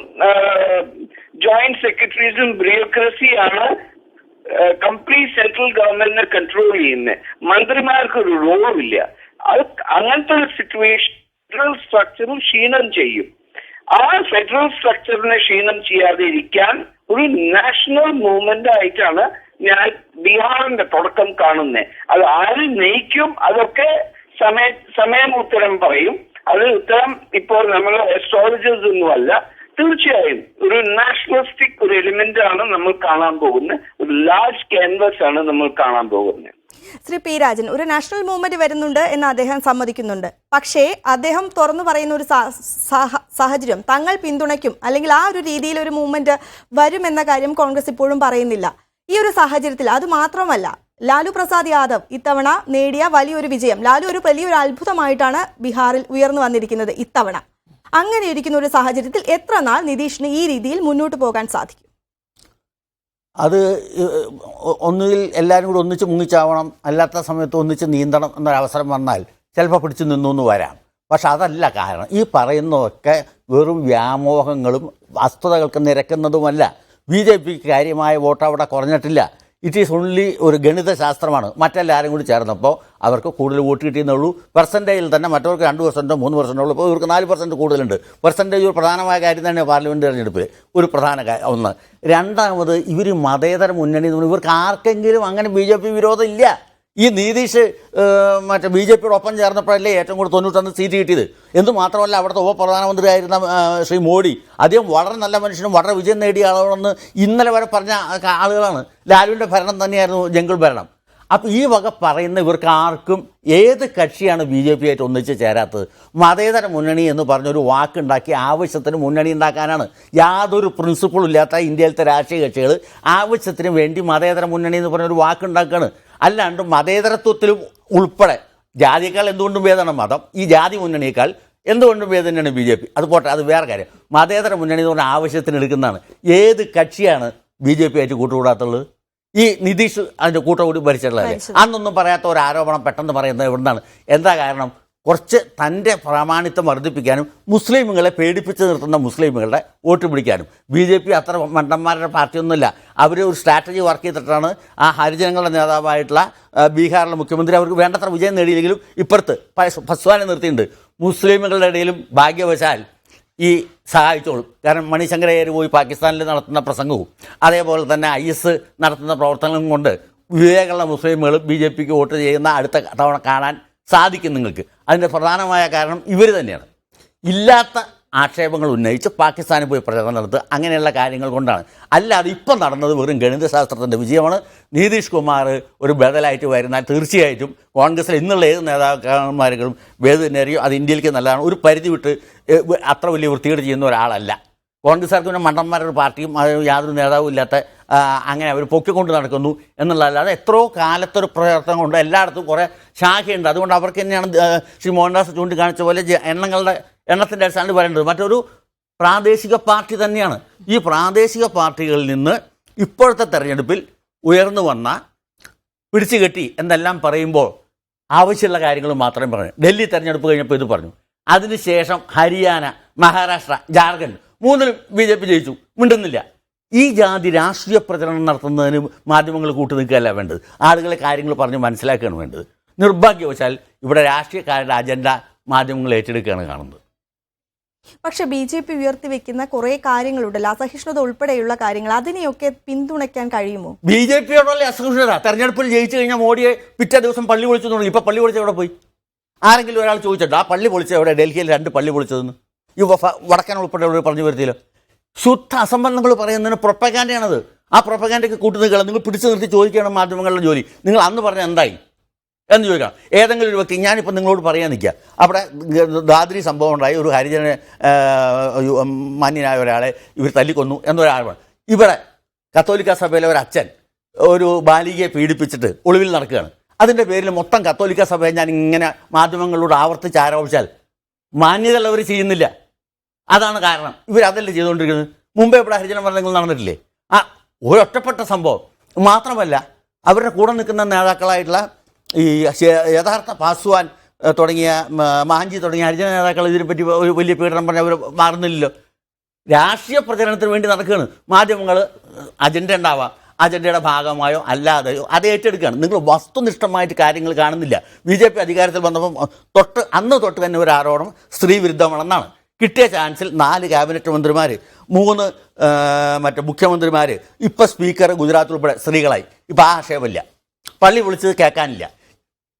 ജോയിന്റ് സെക്രട്ടറീസും ബ്യൂറോക്രസിയാണ് കംപ്ലീറ്റ് സെൻട്രൽ ഗവൺമെന്റിനെ കൺട്രോൾ ചെയ്യുന്നത്. മന്ത്രിമാർക്ക് ഒരു റോളുമില്ല. അത് അങ്ങനത്തെ ഒരു സിറ്റുവേഷൻ ഫെഡറൽ സ്ട്രക്ചറും ക്ഷീണം ചെയ്യും. ആ ഫെഡറൽ സ്ട്രക്ചറിനെ ക്ഷീണം ചെയ്യാതെ ഇരിക്കാൻ ഒരു നാഷണൽ മൂവ്മെന്റ് ആയിട്ടാണ് ഞാൻ ബീഹാറിന്റെ തുടക്കം കാണുന്നത്. അത് ആര് നയിക്കും അതൊക്കെ സമയം ഉത്തരം പറയും. അത് ഉത്തരം ഇപ്പോൾ നമ്മൾ അസ്ട്രോളജേഴ്സ് ഒന്നുമല്ല. തീർച്ചയായും ഒരു നാഷണലിസ്റ്റിക് ഒരു എലിമെന്റ് ആണ് നമ്മൾ കാണാൻ പോകുന്നത്. ഒരു ലാർജ് ക്യാൻവസ് ആണ് നമ്മൾ കാണാൻ പോകുന്നത്. ശ്രീ പി രാജൻ, ഒരു നാഷണൽ മൂവ്മെന്റ് വരുന്നുണ്ട് എന്ന് അദ്ദേഹം സമ്മതിക്കുന്നുണ്ട്. പക്ഷേ അദ്ദേഹം തുറന്നു പറയുന്ന ഒരു സാഹചര്യം തങ്ങൾ പിന്തുണയ്ക്കും, അല്ലെങ്കിൽ ആ ഒരു രീതിയിൽ ഒരു മൂവ്മെന്റ് വരുമെന്ന കാര്യം കോൺഗ്രസ് ഇപ്പോഴും പറയുന്നില്ല. ഈ ഒരു സാഹചര്യത്തിൽ അത് മാത്രമല്ല, ലാലു പ്രസാദ് യാദവ് ഇത്തവണ നേടിയ വലിയൊരു വിജയം, ലാലു ഒരു വലിയൊരു അത്ഭുതമായിട്ടാണ് ബീഹാറിൽ ഉയർന്നു വന്നിരിക്കുന്നത് ഇത്തവണ. അങ്ങനെ ഇരിക്കുന്ന ഒരു സാഹചര്യത്തിൽ എത്ര നാൾ നിതീഷിന് ഈ രീതിയിൽ മുന്നോട്ട് പോകാൻ സാധിക്കും? അത് ഒന്നുകിൽ എല്ലാവരും കൂടി ഒന്നിച്ച് മുങ്ങിച്ചാവണം, അല്ലാത്ത സമയത്ത് ഒന്നിച്ച് നീന്തണം എന്നൊരവസരം വന്നാൽ ചിലപ്പോൾ പിടിച്ചു നിന്നു എന്ന് വരാം. പക്ഷെ അതല്ല കാരണം. ഈ പറയുന്നതൊക്കെ വെറും വ്യാമോഹങ്ങളും വസ്തുതകൾക്ക് നിരക്കുന്നതുമല്ല. BJP കാര്യമായ വോട്ട് അവിടെ കുറഞ്ഞിട്ടില്ല. ഇറ്റ് ഈസ് ഓൺലി ഒരു ഗണിത ശാസ്ത്രമാണ്. മറ്റെല്ലാവരും കൂടി ചേർന്നപ്പോൾ അവർക്ക് കൂടുതൽ വോട്ട് കിട്ടിയെന്നുള്ളൂ. പെർസെൻറ്റേജിൽ തന്നെ മറ്റവർക്ക് 2% 3% ഉള്ളൂ. ഇപ്പോൾ ഇവർക്ക് 4% കൂടുതലുണ്ട്. പെർസെൻറ്റേജ് ഒരു പ്രധാനമായ കാര്യം തന്നെയാണ് പാർലമെൻറ്റ് തെരഞ്ഞെടുപ്പിൽ ഒരു പ്രധാന ഒന്ന്. രണ്ടാമത് ഇവർ മതേതര മുന്നണി എന്ന് പറഞ്ഞാൽ ഇവർക്ക് ആർക്കെങ്കിലും അങ്ങനെ BJP വിരോധം ഇല്ല. ഈ നിതീഷ് മറ്റേ BJPയുടെ ഒപ്പം ചേർന്നപ്പോഴല്ലേ ഏറ്റവും കൂടുതൽ 91 സീറ്റ് കിട്ടിയത്. എന്തുമാത്രമല്ല അവിടുത്തെ ഉപപ്രധാനമന്ത്രിയായിരുന്ന ശ്രീ മോഡി, അദ്ദേഹം വളരെ നല്ല മനുഷ്യനും വളരെ വിജയം നേടിയ ആളുകളെന്ന് ഇന്നലെ വരെ പറഞ്ഞ ആളുകളാണ്. ലാലുവിൻ്റെ ഭരണം തന്നെയായിരുന്നു ജംഗിൾ ഭരണം. അപ്പോൾ ഈ വക പറയുന്ന ഇവർക്ക് ആർക്കും ഏത് കക്ഷിയാണ് BJP ആയിട്ട് ഒന്നിച്ച് ചേരാത്തത്? മതേതര മുന്നണി എന്ന് പറഞ്ഞൊരു വാക്കുണ്ടാക്കി ആവശ്യത്തിന് മുന്നണി ഉണ്ടാക്കാനാണ്. യാതൊരു പ്രിൻസിപ്പിളും ഇല്ലാത്ത ഇന്ത്യയിലത്തെ രാഷ്ട്രീയ കക്ഷികൾ ആവശ്യത്തിന് വേണ്ടി മതേതര മുന്നണി എന്ന് പറഞ്ഞൊരു വാക്കുണ്ടാക്കുകയാണ്. അല്ലാണ്ട് മതേതരത്വത്തിലും ഉൾപ്പെടെ ജാതിയേക്കാൾ എന്തുകൊണ്ടും ഭേദമാണ് മതം. ഈ ജാതി മുന്നണിയേക്കാൾ എന്തുകൊണ്ടും ഭേദം തന്നെയാണ് BJP. അത് പോട്ടെ, അത് വേറെ കാര്യം. മതേതര മുന്നണി എന്ന് പറഞ്ഞ ആവശ്യത്തിന് എടുക്കുന്നതാണ്. ഏത് കക്ഷിയാണ് BJP ആയിട്ട് കൂട്ടുകൂടാത്തുള്ളത്? ഈ നിതീഷ് അതിൻ്റെ കൂട്ടുകൂടി ഭരിച്ചിട്ടുള്ളതല്ലേ? അന്നൊന്നും പറയാത്ത ഒരു ആരോപണം പെട്ടെന്ന് പറയുന്നത് എവിടുന്നാണ്? എന്താ കാരണം? കുറച്ച് തൻ്റെ പ്രാമാണിത്വം വർദ്ധിപ്പിക്കാനും മുസ്ലിമുകളെ പേടിപ്പിച്ച് നിർത്തുന്ന മുസ്ലിമുകളുടെ വോട്ട് പിടിക്കാനും. BJP അത്ര മണ്ടന്മാരുടെ പാർട്ടിയൊന്നുമില്ല. അവർ ഒരു സ്ട്രാറ്റജി വർക്ക് ചെയ്തിട്ടാണ് ആ ഹരിജനങ്ങളുടെ നേതാവായിട്ടുള്ള ബീഹാറിലെ മുഖ്യമന്ത്രി അവർക്ക് വേണ്ടത്ര വിജയം നേടിയില്ലെങ്കിലും ഇപ്പുറത്ത് പസ്വാനെ നിർത്തിയിട്ടുണ്ട്. മുസ്ലിമുകളുടെ ഇടയിലും ഭാഗ്യവശാൽ ഈ സഹായിച്ചോളും. കാരണം മണിശങ്കരയ്യർ പോയി പാകിസ്ഥാനിൽ നടത്തുന്ന പ്രസംഗവും അതേപോലെ തന്നെ IS നടത്തുന്ന പ്രവർത്തനവും കൊണ്ട് വിവേകമുള്ള മുസ്ലിമുകൾ BJPക്ക് വോട്ട് ചെയ്യുന്ന അടുത്ത തവണ കാണാൻ സാധിക്കും നിങ്ങൾക്ക്. അതിൻ്റെ പ്രധാനമായ കാരണം ഇവർ തന്നെയാണ്. ഇല്ലാത്ത ആക്ഷേപങ്ങൾ ഉന്നയിച്ച് പാകിസ്ഥാനിൽ പോയി പ്രചരണം നടത്തുക, അങ്ങനെയുള്ള കാര്യങ്ങൾ കൊണ്ടാണ്. അല്ലാതെ ഇപ്പം നടന്നത് വെറും ഗണിതശാസ്ത്രത്തിൻ്റെ വിജയമാണ്. നിതീഷ് കുമാർ ഒരു ബദലായിട്ട് വരുന്നാൽ തീർച്ചയായിട്ടും കോൺഗ്രസിൽ ഇന്നുള്ള ഏത് നേതാക്കന്മാരും വേദനേറിയും അത് ഇന്ത്യയിലേക്ക് നല്ലതാണ്. ഒരു പരിധി വിട്ട് അത്ര വലിയ വൃത്തികേട് ചെയ്യുന്ന ഒരാളല്ല. കോൺഗ്രസ്സുകാർക്ക് പിന്നെ മണ്ടന്മാരുടെ പാർട്ടിയും യാതൊരു നേതാവും ഇല്ലാത്ത അങ്ങനെ അവർ പൊക്കിക്കൊണ്ട് നടക്കുന്നു എന്നുള്ളതല്ലാതെ എത്രയോ കാലത്തൊരു പ്രവർത്തനം കൊണ്ട് എല്ലായിടത്തും കുറേ ശാഖയുണ്ട്. അതുകൊണ്ട് അവർക്ക് തന്നെയാണ് ശ്രീ മോഹൻദാസ് ചൂണ്ടിക്കാണിച്ച പോലെ എണ്ണത്തിൻ്റെ അടിസ്ഥാനത്തിൽ പറയേണ്ടത്. മറ്റൊരു പ്രാദേശിക പാർട്ടി തന്നെയാണ്. ഈ പ്രാദേശിക പാർട്ടികളിൽ നിന്ന് ഇപ്പോഴത്തെ തെരഞ്ഞെടുപ്പിൽ ഉയർന്നു വന്ന പിടിച്ചു കെട്ടി എന്നെല്ലാം പറയുമ്പോൾ ആവശ്യമുള്ള കാര്യങ്ങൾ മാത്രമേ പറഞ്ഞു. ഡൽഹി തെരഞ്ഞെടുപ്പ് കഴിഞ്ഞപ്പോൾ ഇത് പറഞ്ഞു. അതിനുശേഷം ഹരിയാന, മഹാരാഷ്ട്ര, ജാർഖണ്ഡ് മൂന്നിലും BJP ജയിച്ചു. മിണ്ടുന്നില്ല. ഈ ജാതി രാഷ്ട്രീയ പ്രചരണം നടത്തുന്നതിന് മാധ്യമങ്ങൾ കൂട്ടു നിൽക്കുകയല്ല വേണ്ടത്. ആളുകളെ കാര്യങ്ങൾ പറഞ്ഞ് മനസ്സിലാക്കുകയാണ് വേണ്ടത്. നിർഭാഗ്യവശാൽ ഇവിടെ രാഷ്ട്രീയക്കാരുടെ അജണ്ട മാധ്യമങ്ങൾ ഏറ്റെടുക്കുകയാണ് കാണുന്നത്. പക്ഷെ BJP ഉയർത്തിവെക്കുന്ന കുറേ കാര്യങ്ങളുണ്ടല്ലോ, അസഹിഷ്ണുത ഉൾപ്പെടെയുള്ള കാര്യങ്ങൾ, അതിനെയൊക്കെ പിന്തുണയ്ക്കാൻ കഴിയുമോ? BJPയോടുള്ള അസഹിഷ്ണുത തെരഞ്ഞെടുപ്പിൽ ജയിച്ചു കഴിഞ്ഞാൽ മോഡിയെ പിറ്റേ ദിവസം പള്ളി പൊളിച്ചു തുടങ്ങി. ഇപ്പം പള്ളി പൊളിച്ച എവിടെ പോയി? ആരെങ്കിലും ഒരാൾ ചോദിച്ചിട്ട് ആ പള്ളി പൊളിച്ച എവിടെ? ഡൽഹിയിൽ 2 പള്ളി പൊളിച്ചതെന്ന് ഈ വടക്കൻ ഉൾപ്പെടെ പറഞ്ഞു വരുത്തിയില്ല. ശുദ്ധ അസംബന്ധങ്ങൾ പറയുന്നതിന് പ്രൊപ്പഗാൻഡയാണത്. ആ പ്രൊപ്പഗാൻഡയ്ക്ക് കൂട്ടു നിൽക്കണം. നിങ്ങൾ പിടിച്ചു നിർത്തി ചോദിക്കണം മാധ്യമങ്ങളുടെ ജോലി. നിങ്ങൾ അന്ന് പറഞ്ഞ എന്തായി എന്ന് ചോദിക്കണം. ഏതെങ്കിലും ഒരു വ്യക്തി, ഞാനിപ്പോൾ നിങ്ങളോട് പറയാൻ നിൽക്കുക, അവിടെ ദാദ്രി സംഭവം ഉണ്ടായി, ഒരു ഹരിജന മാന്യനായ ഒരാളെ ഇവർ തല്ലിക്കൊന്നു എന്നൊരാൾ. ഇവിടെ കത്തോലിക്ക സഭയിലെ ഒരു അച്ഛൻ ഒരു ബാലികയെ പീഡിപ്പിച്ചിട്ട് ഒളിവിൽ നടക്കുകയാണ്. അതിൻ്റെ പേരിൽ മൊത്തം കത്തോലിക്ക സഭയെ ഞാൻ ഇങ്ങനെ മാധ്യമങ്ങളോട് ആവർത്തിച്ച് ആരോപിച്ചാൽ മാന്യതയുള്ളവർ ചെയ്യുന്നില്ല. അതാണ് കാരണം. ഇവരതല്ലേ ചെയ്തുകൊണ്ടിരിക്കുന്നത്. മുമ്പേ ഇവിടെ ഹരിജന മരണങ്ങൾ നടന്നിട്ടില്ലേ? ആ ഒരൊറ്റപ്പെട്ട സംഭവം മാത്രമല്ല, അവരുടെ കൂടെ നിൽക്കുന്ന നേതാക്കളായിട്ടുള്ള ഈ യഥാർത്ഥ പാസ്വാൻ തുടങ്ങിയ മാഞ്ചി തുടങ്ങിയ ഹരിജന നേതാക്കൾ ഇതിനെപ്പറ്റി ഒരു വലിയ പീഡനം പറഞ്ഞ് അവർ മാറുന്നില്ലല്ലോ. രാഷ്ട്രീയ പ്രചരണത്തിന് വേണ്ടി നടക്കുകയാണ്. മാധ്യമങ്ങൾ അജണ്ട ഉണ്ടാവാം, അജണ്ടയുടെ ഭാഗമായോ അല്ലാതെയോ അത് ഏറ്റെടുക്കുകയാണ്. നിങ്ങൾ വസ്തുനിഷ്ഠമായിട്ട് കാര്യങ്ങൾ കാണുന്നില്ല. BJP അധികാരത്തിൽ വന്നപ്പോൾ അന്ന് തൊട്ട് തന്നെ ഒരു ആരോപണം സ്ത്രീ വിരുദ്ധമാണെന്നാണ്. കിട്ടിയ ചാൻസിൽ 4 ക്യാബിനറ്റ് മന്ത്രിമാർ, 3 മറ്റേ മുഖ്യമന്ത്രിമാർ, ഇപ്പം സ്പീക്കർ ഗുജറാത്ത് ഉൾപ്പെടെ സ്ത്രീകളായി. ഇപ്പം ആ ആക്ഷേപമില്ല. പള്ളി വിളിച്ചത് കേൾക്കാനില്ല.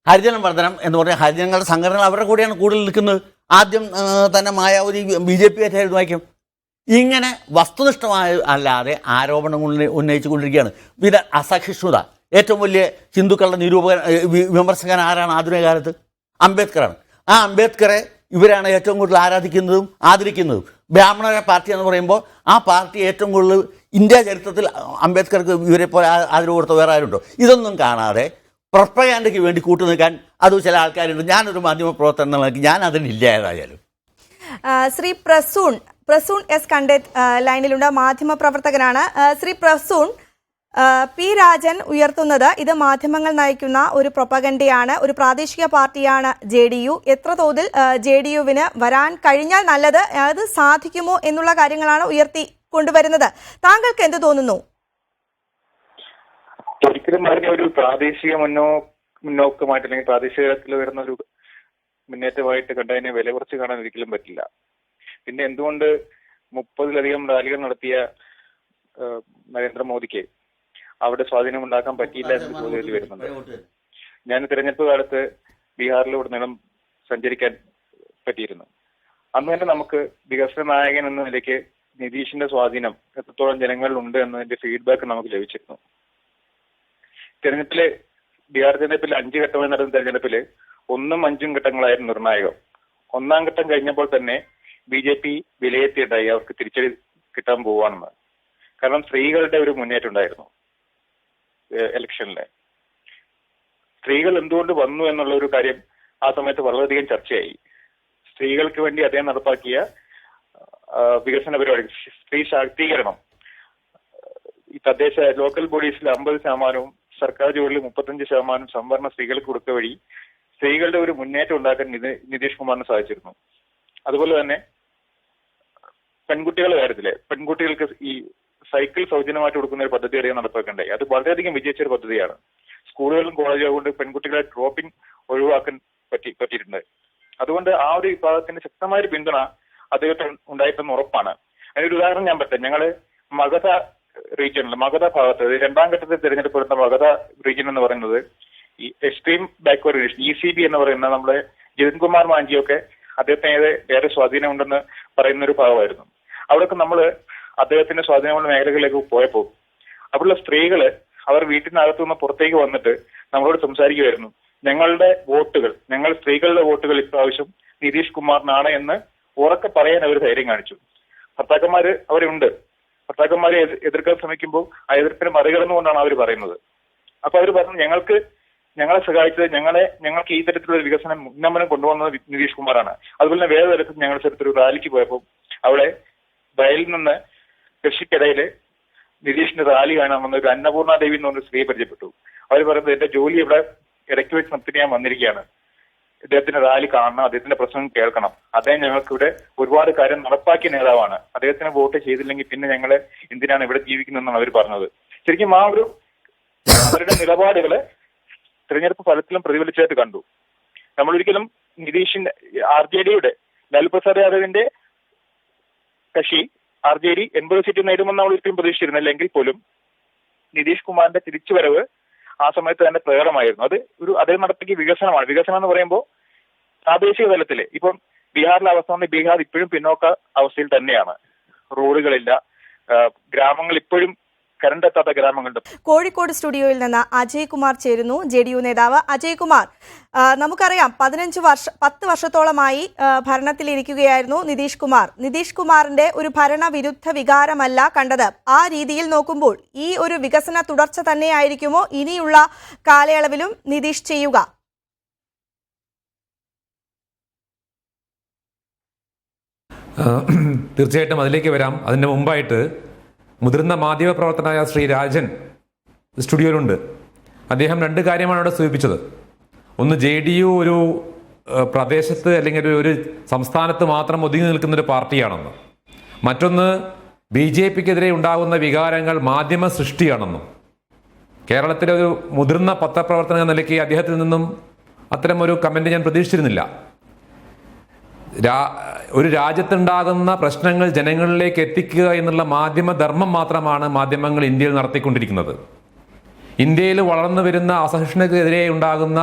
ഹരിജന വർധനം എന്ന് പറഞ്ഞാൽ ഹരിജനങ്ങളുടെ സംഘടനകൾ അവരുടെ കൂടെയാണ് കൂടുതൽ നിൽക്കുന്നത്. ആദ്യം തന്നെ മായാവതി BJP ആയിട്ടായിരുന്നു വായിക്കും. ഇങ്ങനെ വസ്തുനിഷ്ഠമായ അല്ലാതെ ആരോപണങ്ങൾ ഉന്നയിച്ചു കൊണ്ടിരിക്കുകയാണ്. പിന്നെ അസഹിഷ്ണുത. ഏറ്റവും വലിയ ഹിന്ദുക്കളുടെ വിമർശകൻ ആരാണ് ആധുനിക കാലത്ത്? അംബേദ്കറാണ്. ആ അംബേദ്കറെ ഇവരാണ് ഏറ്റവും കൂടുതൽ ആരാധിക്കുന്നതും ആദരിക്കുന്നതും. ബ്രാഹ്മണ പാർട്ടി എന്ന് പറയുമ്പോൾ ആ പാർട്ടി ഏറ്റവും കൂടുതൽ ഇന്ത്യ ചരിത്രത്തിൽ അംബേദ്കർക്ക് ഇവരെ പോലെ ആദരവ് കൊടുത്ത വേറെ ആരുണ്ടോ? ഇതൊന്നും കാണാതെ പ്രൊപ്പഗാൻഡയ്ക്ക് വേണ്ടി കൂട്ടുനിൽക്കാൻ അത് ചില ആൾക്കാരുണ്ട്. ഞാനൊരു മാധ്യമ പ്രവർത്തനം നൽകി ഞാൻ അതിനില്ല ഏതായാലും. ശ്രീ പ്രസൂൺ എസ് കണ്ടേറ്റ് ലൈനിലുണ്ട്, മാധ്യമ പ്രവർത്തകനാണ്. ശ്രീ പ്രസൂൺ, പി രാജൻ ഉയർത്തുന്നത് ഇത് മാധ്യമങ്ങൾ നയിക്കുന്ന ഒരു പ്രൊപ്പഗൻഡയാണ്, ഒരു പ്രാദേശിക പാർട്ടിയാണ് JDU. എത്ര തോതിൽ JDUവിന് വരാൻ കഴിഞ്ഞാൽ നല്ലത്, അത് സാധിക്കുമോ എന്നുള്ള കാര്യങ്ങളാണ് ഉയർത്തി കൊണ്ടുവരുന്നത്. താങ്കൾക്ക് എന്ത് തോന്നുന്നു? ഒരിക്കലും പറഞ്ഞ ഒരു പ്രാദേശിക മുന്നോക്കമായിട്ട് അല്ലെങ്കിൽ പ്രാദേശിക തലത്തിൽ വരുന്ന ഒരു മുന്നേറ്റമായിട്ട് കണ്ടതിനെ വില കുറച്ച് കാണാൻ ഒരിക്കലും പറ്റില്ല. പിന്നെ എന്തുകൊണ്ട് 30-ലധികം റാലികൾ നടത്തിയ നരേന്ദ്രമോദിക്ക് അവിടെ സ്വാധീനം ഉണ്ടാക്കാൻ പറ്റിയില്ല എന്ന് ചോദ്യത്തിൽ വരുന്നുണ്ട്. ഞാൻ തിരഞ്ഞെടുപ്പ് കാലത്ത് ബീഹാറിലുടനീളം സഞ്ചരിക്കാൻ പറ്റിയിരുന്നു. അന്ന് തന്നെ നമുക്ക് വികസന നായകൻ എന്ന നിലയ്ക്ക് നിതീഷിന്റെ സ്വാധീനം എത്രത്തോളം ജനങ്ങളിലുണ്ട് എന്നതിന്റെ ഫീഡ്ബാക്ക് നമുക്ക് ലഭിച്ചിരുന്നു. ബീഹാർ തെരഞ്ഞെടുപ്പിൽ 5 ഘട്ടമായി നടന്ന തെരഞ്ഞെടുപ്പില് 1ഉം 5ഉം ഘട്ടങ്ങളായിരുന്നു നിർണായകം. 1-ാം ഘട്ടം കഴിഞ്ഞപ്പോൾ തന്നെ BJP വിലയിരുത്തിയിട്ടായി അവർക്ക് തിരിച്ചടി കിട്ടാൻ പോവാണെന്ന്. കാരണം സ്ത്രീകളുടെ ഒരു മുന്നേറ്റം ഉണ്ടായിരുന്നു ഇലക്ഷനിലെ. സ്ത്രീകൾ എന്തുകൊണ്ട് വന്നു എന്നുള്ള ഒരു കാര്യം ആ സമയത്ത് വളരെയധികം ചർച്ചയായി. സ്ത്രീകൾക്ക് വേണ്ടി അദ്ദേഹം നടപ്പാക്കിയ വികസന പരിപാടി, സ്ത്രീ ശാക്തീകരണം. ഈ തദ്ദേശ ലോക്കൽ ബോഡീസിൽ 50%, സർക്കാർ ജോലിയിൽ 35% സംവരണ സ്ത്രീകൾക്ക് കൊടുക്ക വഴി സ്ത്രീകളുടെ ഒരു മുന്നേറ്റം ഉണ്ടാക്കാൻ നിതീഷ് കുമാറിന് സാധിച്ചിരുന്നു. അതുപോലെ തന്നെ പെൺകുട്ടികളുടെ കാര്യത്തില് പെൺകുട്ടികൾക്ക് ഈ സൈക്കിൾ സൗജന്യമായിട്ട് കൊടുക്കുന്ന ഒരു പദ്ധതി അദ്ദേഹം നടപ്പാക്കണ്ടായി. അത് വളരെയധികം വിജയിച്ച ഒരു പദ്ധതിയാണ്. സ്കൂളുകളിലും കോളേജുകളും കൊണ്ട് പെൺകുട്ടികളെ ഡ്രോപ്പിംഗ് ഒഴിവാക്കാൻ പറ്റിയിട്ടുണ്ട്. അതുകൊണ്ട് ആ ഒരു വിഭാഗത്തിന്റെ ശക്തമായ ഒരു പിന്തുണ അദ്ദേഹത്തിന് ഉണ്ടായിട്ടെന്ന് ഉറപ്പാണ്. അതിനൊരു ഉദാഹരണം ഞാൻ പറ്റും. ഞങ്ങള് മഗധ റീജിയനിൽ, മഗധ ഭാഗത്ത് 2ാം ഘട്ടത്തിൽ തിരഞ്ഞെടുപ്പ് വരുന്ന മഗധ റീജിയൻ എന്ന് പറയുന്നത് ഈ എക്സ്ട്രീം ബാക്ക്വേർഡ് റീജിയൻ, ECB എന്ന് പറയുന്ന നമ്മുടെ ജിതിൻ കുമാർ മാഞ്ചിയൊക്കെ അദ്ദേഹത്തിന് ഏറെ സ്വാധീനമുണ്ടെന്ന് പറയുന്ന ഒരു ഭാഗമായിരുന്നു. അവിടെയൊക്കെ നമ്മൾ അദ്ദേഹത്തിന്റെ സ്വാധീനമുള്ള മേഖലകളിലേക്ക് പോയപ്പോൾ അവിടെയുള്ള സ്ത്രീകള് അവർ വീട്ടിനകത്തു നിന്ന് പുറത്തേക്ക് വന്നിട്ട് നമ്മളോട് സംസാരിക്കുമായിരുന്നു. ഞങ്ങളുടെ വോട്ടുകൾ, ഞങ്ങൾ സ്ത്രീകളുടെ വോട്ടുകൾ ഇപ്രാവശ്യം നിതീഷ് കുമാറിനാണ് എന്ന് ഉറക്കെ പറയാൻ അവർ ധൈര്യം കാണിച്ചു. ഭർത്താക്കന്മാര് അവരുണ്ട്. ഭർത്താക്കന്മാരെ എതിർക്കാൻ ശ്രമിക്കുമ്പോൾ ആ എതിർപ്പിനെ മറികടന്നുകൊണ്ടാണ് അവർ പറയുന്നത്. അപ്പൊ അവർ പറഞ്ഞു, ഞങ്ങളെ സഹായിച്ചത്, ഞങ്ങൾക്ക് ഈ തരത്തിലുള്ള വികസനം ഉന്നമനം കൊണ്ടുവന്നത് നിതീഷ് കുമാറാണ്. അതുപോലെ തന്നെ വേറെ തരത്തിൽ ഞങ്ങൾ സ്ഥലത്തൊരു റാലിക്ക് പോയപ്പോൾ അവിടെ വയലിൽ നിന്ന് കൃഷിക്കിടയിൽ നിതീഷിന്റെ റാലി കാണാൻ വന്ന ഒരു അന്നപൂർണ ദേവി എന്ന് പറഞ്ഞ സ്ത്രീയെ പരിചയപ്പെട്ടു. അവർ പറയുന്നത്, എന്റെ ജോലി ഇവിടെ ഇടയ്ക്ക് വെച്ച് നിർത്തി ഞാൻ വന്നിരിക്കുകയാണ്, അദ്ദേഹത്തിന്റെ റാലി കാണണം, അദ്ദേഹത്തിന്റെ പ്രസംഗം കേൾക്കണം. അദ്ദേഹം ഞങ്ങൾക്ക് ഇവിടെ ഒരുപാട് കാര്യം നടപ്പാക്കിയ നേതാവാണ്. അദ്ദേഹത്തിന് വോട്ട് ചെയ്തില്ലെങ്കിൽ പിന്നെ ഞങ്ങള് എന്തിനാണ് ഇവിടെ ജീവിക്കുന്നതെന്നാണ് അവർ പറഞ്ഞത്. ശരിക്കും ആ ഒരു അവരുടെ നിലപാടുകള് തെരഞ്ഞെടുപ്പ് ഫലത്തിലും പ്രതിഫലിച്ചായിട്ട് കണ്ടു. നമ്മളൊരിക്കലും നിതീഷിന്റെ RJDയുടെ ലാലു പ്രസാദ് യാദവിന്റെ കക്ഷി RJD 80 സീറ്റ് നേടുമെന്ന് നമ്മൾ ഒരിക്കലും പ്രതീക്ഷിച്ചിരുന്നില്ല. എങ്കിൽ പോലും നിതീഷ് കുമാറിന്റെ തിരിച്ചുവരവ് ആ സമയത്ത് തന്നെ പ്രകടമായിരുന്നു. അത് അദ്ദേഹം നടത്തിയ വികസനമാണ്. വികസനം എന്ന് പറയുമ്പോൾ പ്രാദേശിക തലത്തില് ഇപ്പം ബീഹാറിലെ അവസ്ഥ വന്ന് ബീഹാർ ഇപ്പോഴും പിന്നോക്ക അവസ്ഥയിൽ തന്നെയാണ്. റോഡുകളില്ല, ഗ്രാമങ്ങൾ ഇപ്പോഴും കറണ്ട് എത്താത്ത ഗ്രാമങ്ങളുണ്ട്. കോഴിക്കോട് സ്റ്റുഡിയോയിൽ നിന്ന് അജയ് കുമാർ ചേരുന്നു, JDU നേതാവ്. അജയ് കുമാർ, നമുക്കറിയാം 10 വർഷത്തോളമായി ഭരണത്തിലിരിക്കുകയായിരുന്നു നിതീഷ് കുമാർ. നിതീഷ് കുമാറിന്റെ ഒരു ഭരണവിരുദ്ധ വികാരമല്ല കണ്ടത്. ആ രീതിയിൽ നോക്കുമ്പോൾ ഈ ഒരു വികസന തുടർച്ച തന്നെയായിരിക്കുമോ ഇനിയുള്ള കാലയളവിലും നിതീഷ് ചെയ്യുക? തീർച്ചയായിട്ടും അതിലേക്ക് വരാം. അതിന് മുമ്പായിട്ട് മുതിർന്ന മാധ്യമപ്രവർത്തകനായ ശ്രീ രാജൻ സ്റ്റുഡിയോയിലുണ്ട്. അദ്ദേഹം 2 കാര്യമാണ് അവിടെ സൂചിപ്പിച്ചത്. ഒന്ന്, JDU ഒരു പ്രദേശത്ത് അല്ലെങ്കിൽ ഒരു സംസ്ഥാനത്ത് മാത്രം ഒതുങ്ങി നിൽക്കുന്ന ഒരു പാർട്ടിയാണെന്ന്. മറ്റൊന്ന്, BJPക്കെതിരെ ഉണ്ടാകുന്ന വികാരങ്ങൾ മാധ്യമ സൃഷ്ടിയാണെന്നും. കേരളത്തിലെ ഒരു മുതിർന്ന പത്രപ്രവർത്തക എന്ന നിലയ്ക്ക് അദ്ദേഹത്തിൽ നിന്നും അത്തരം ഒരു കമന്റ് ഞാൻ പ്രതീക്ഷിച്ചിരുന്നില്ല. ഒരു രാജ്യത്തുണ്ടാകുന്ന പ്രശ്നങ്ങൾ ജനങ്ങളിലേക്ക് എത്തിക്കുക എന്നുള്ള മാധ്യമധർമ്മം മാത്രമാണ് മാധ്യമങ്ങൾ ഇന്ത്യയിൽ നടത്തിക്കൊണ്ടിരിക്കുന്നത്. ഇന്ത്യയിൽ വളർന്നു വരുന്ന അസഹിഷ്ണുതയ്ക്കെതിരെ ഉണ്ടാകുന്ന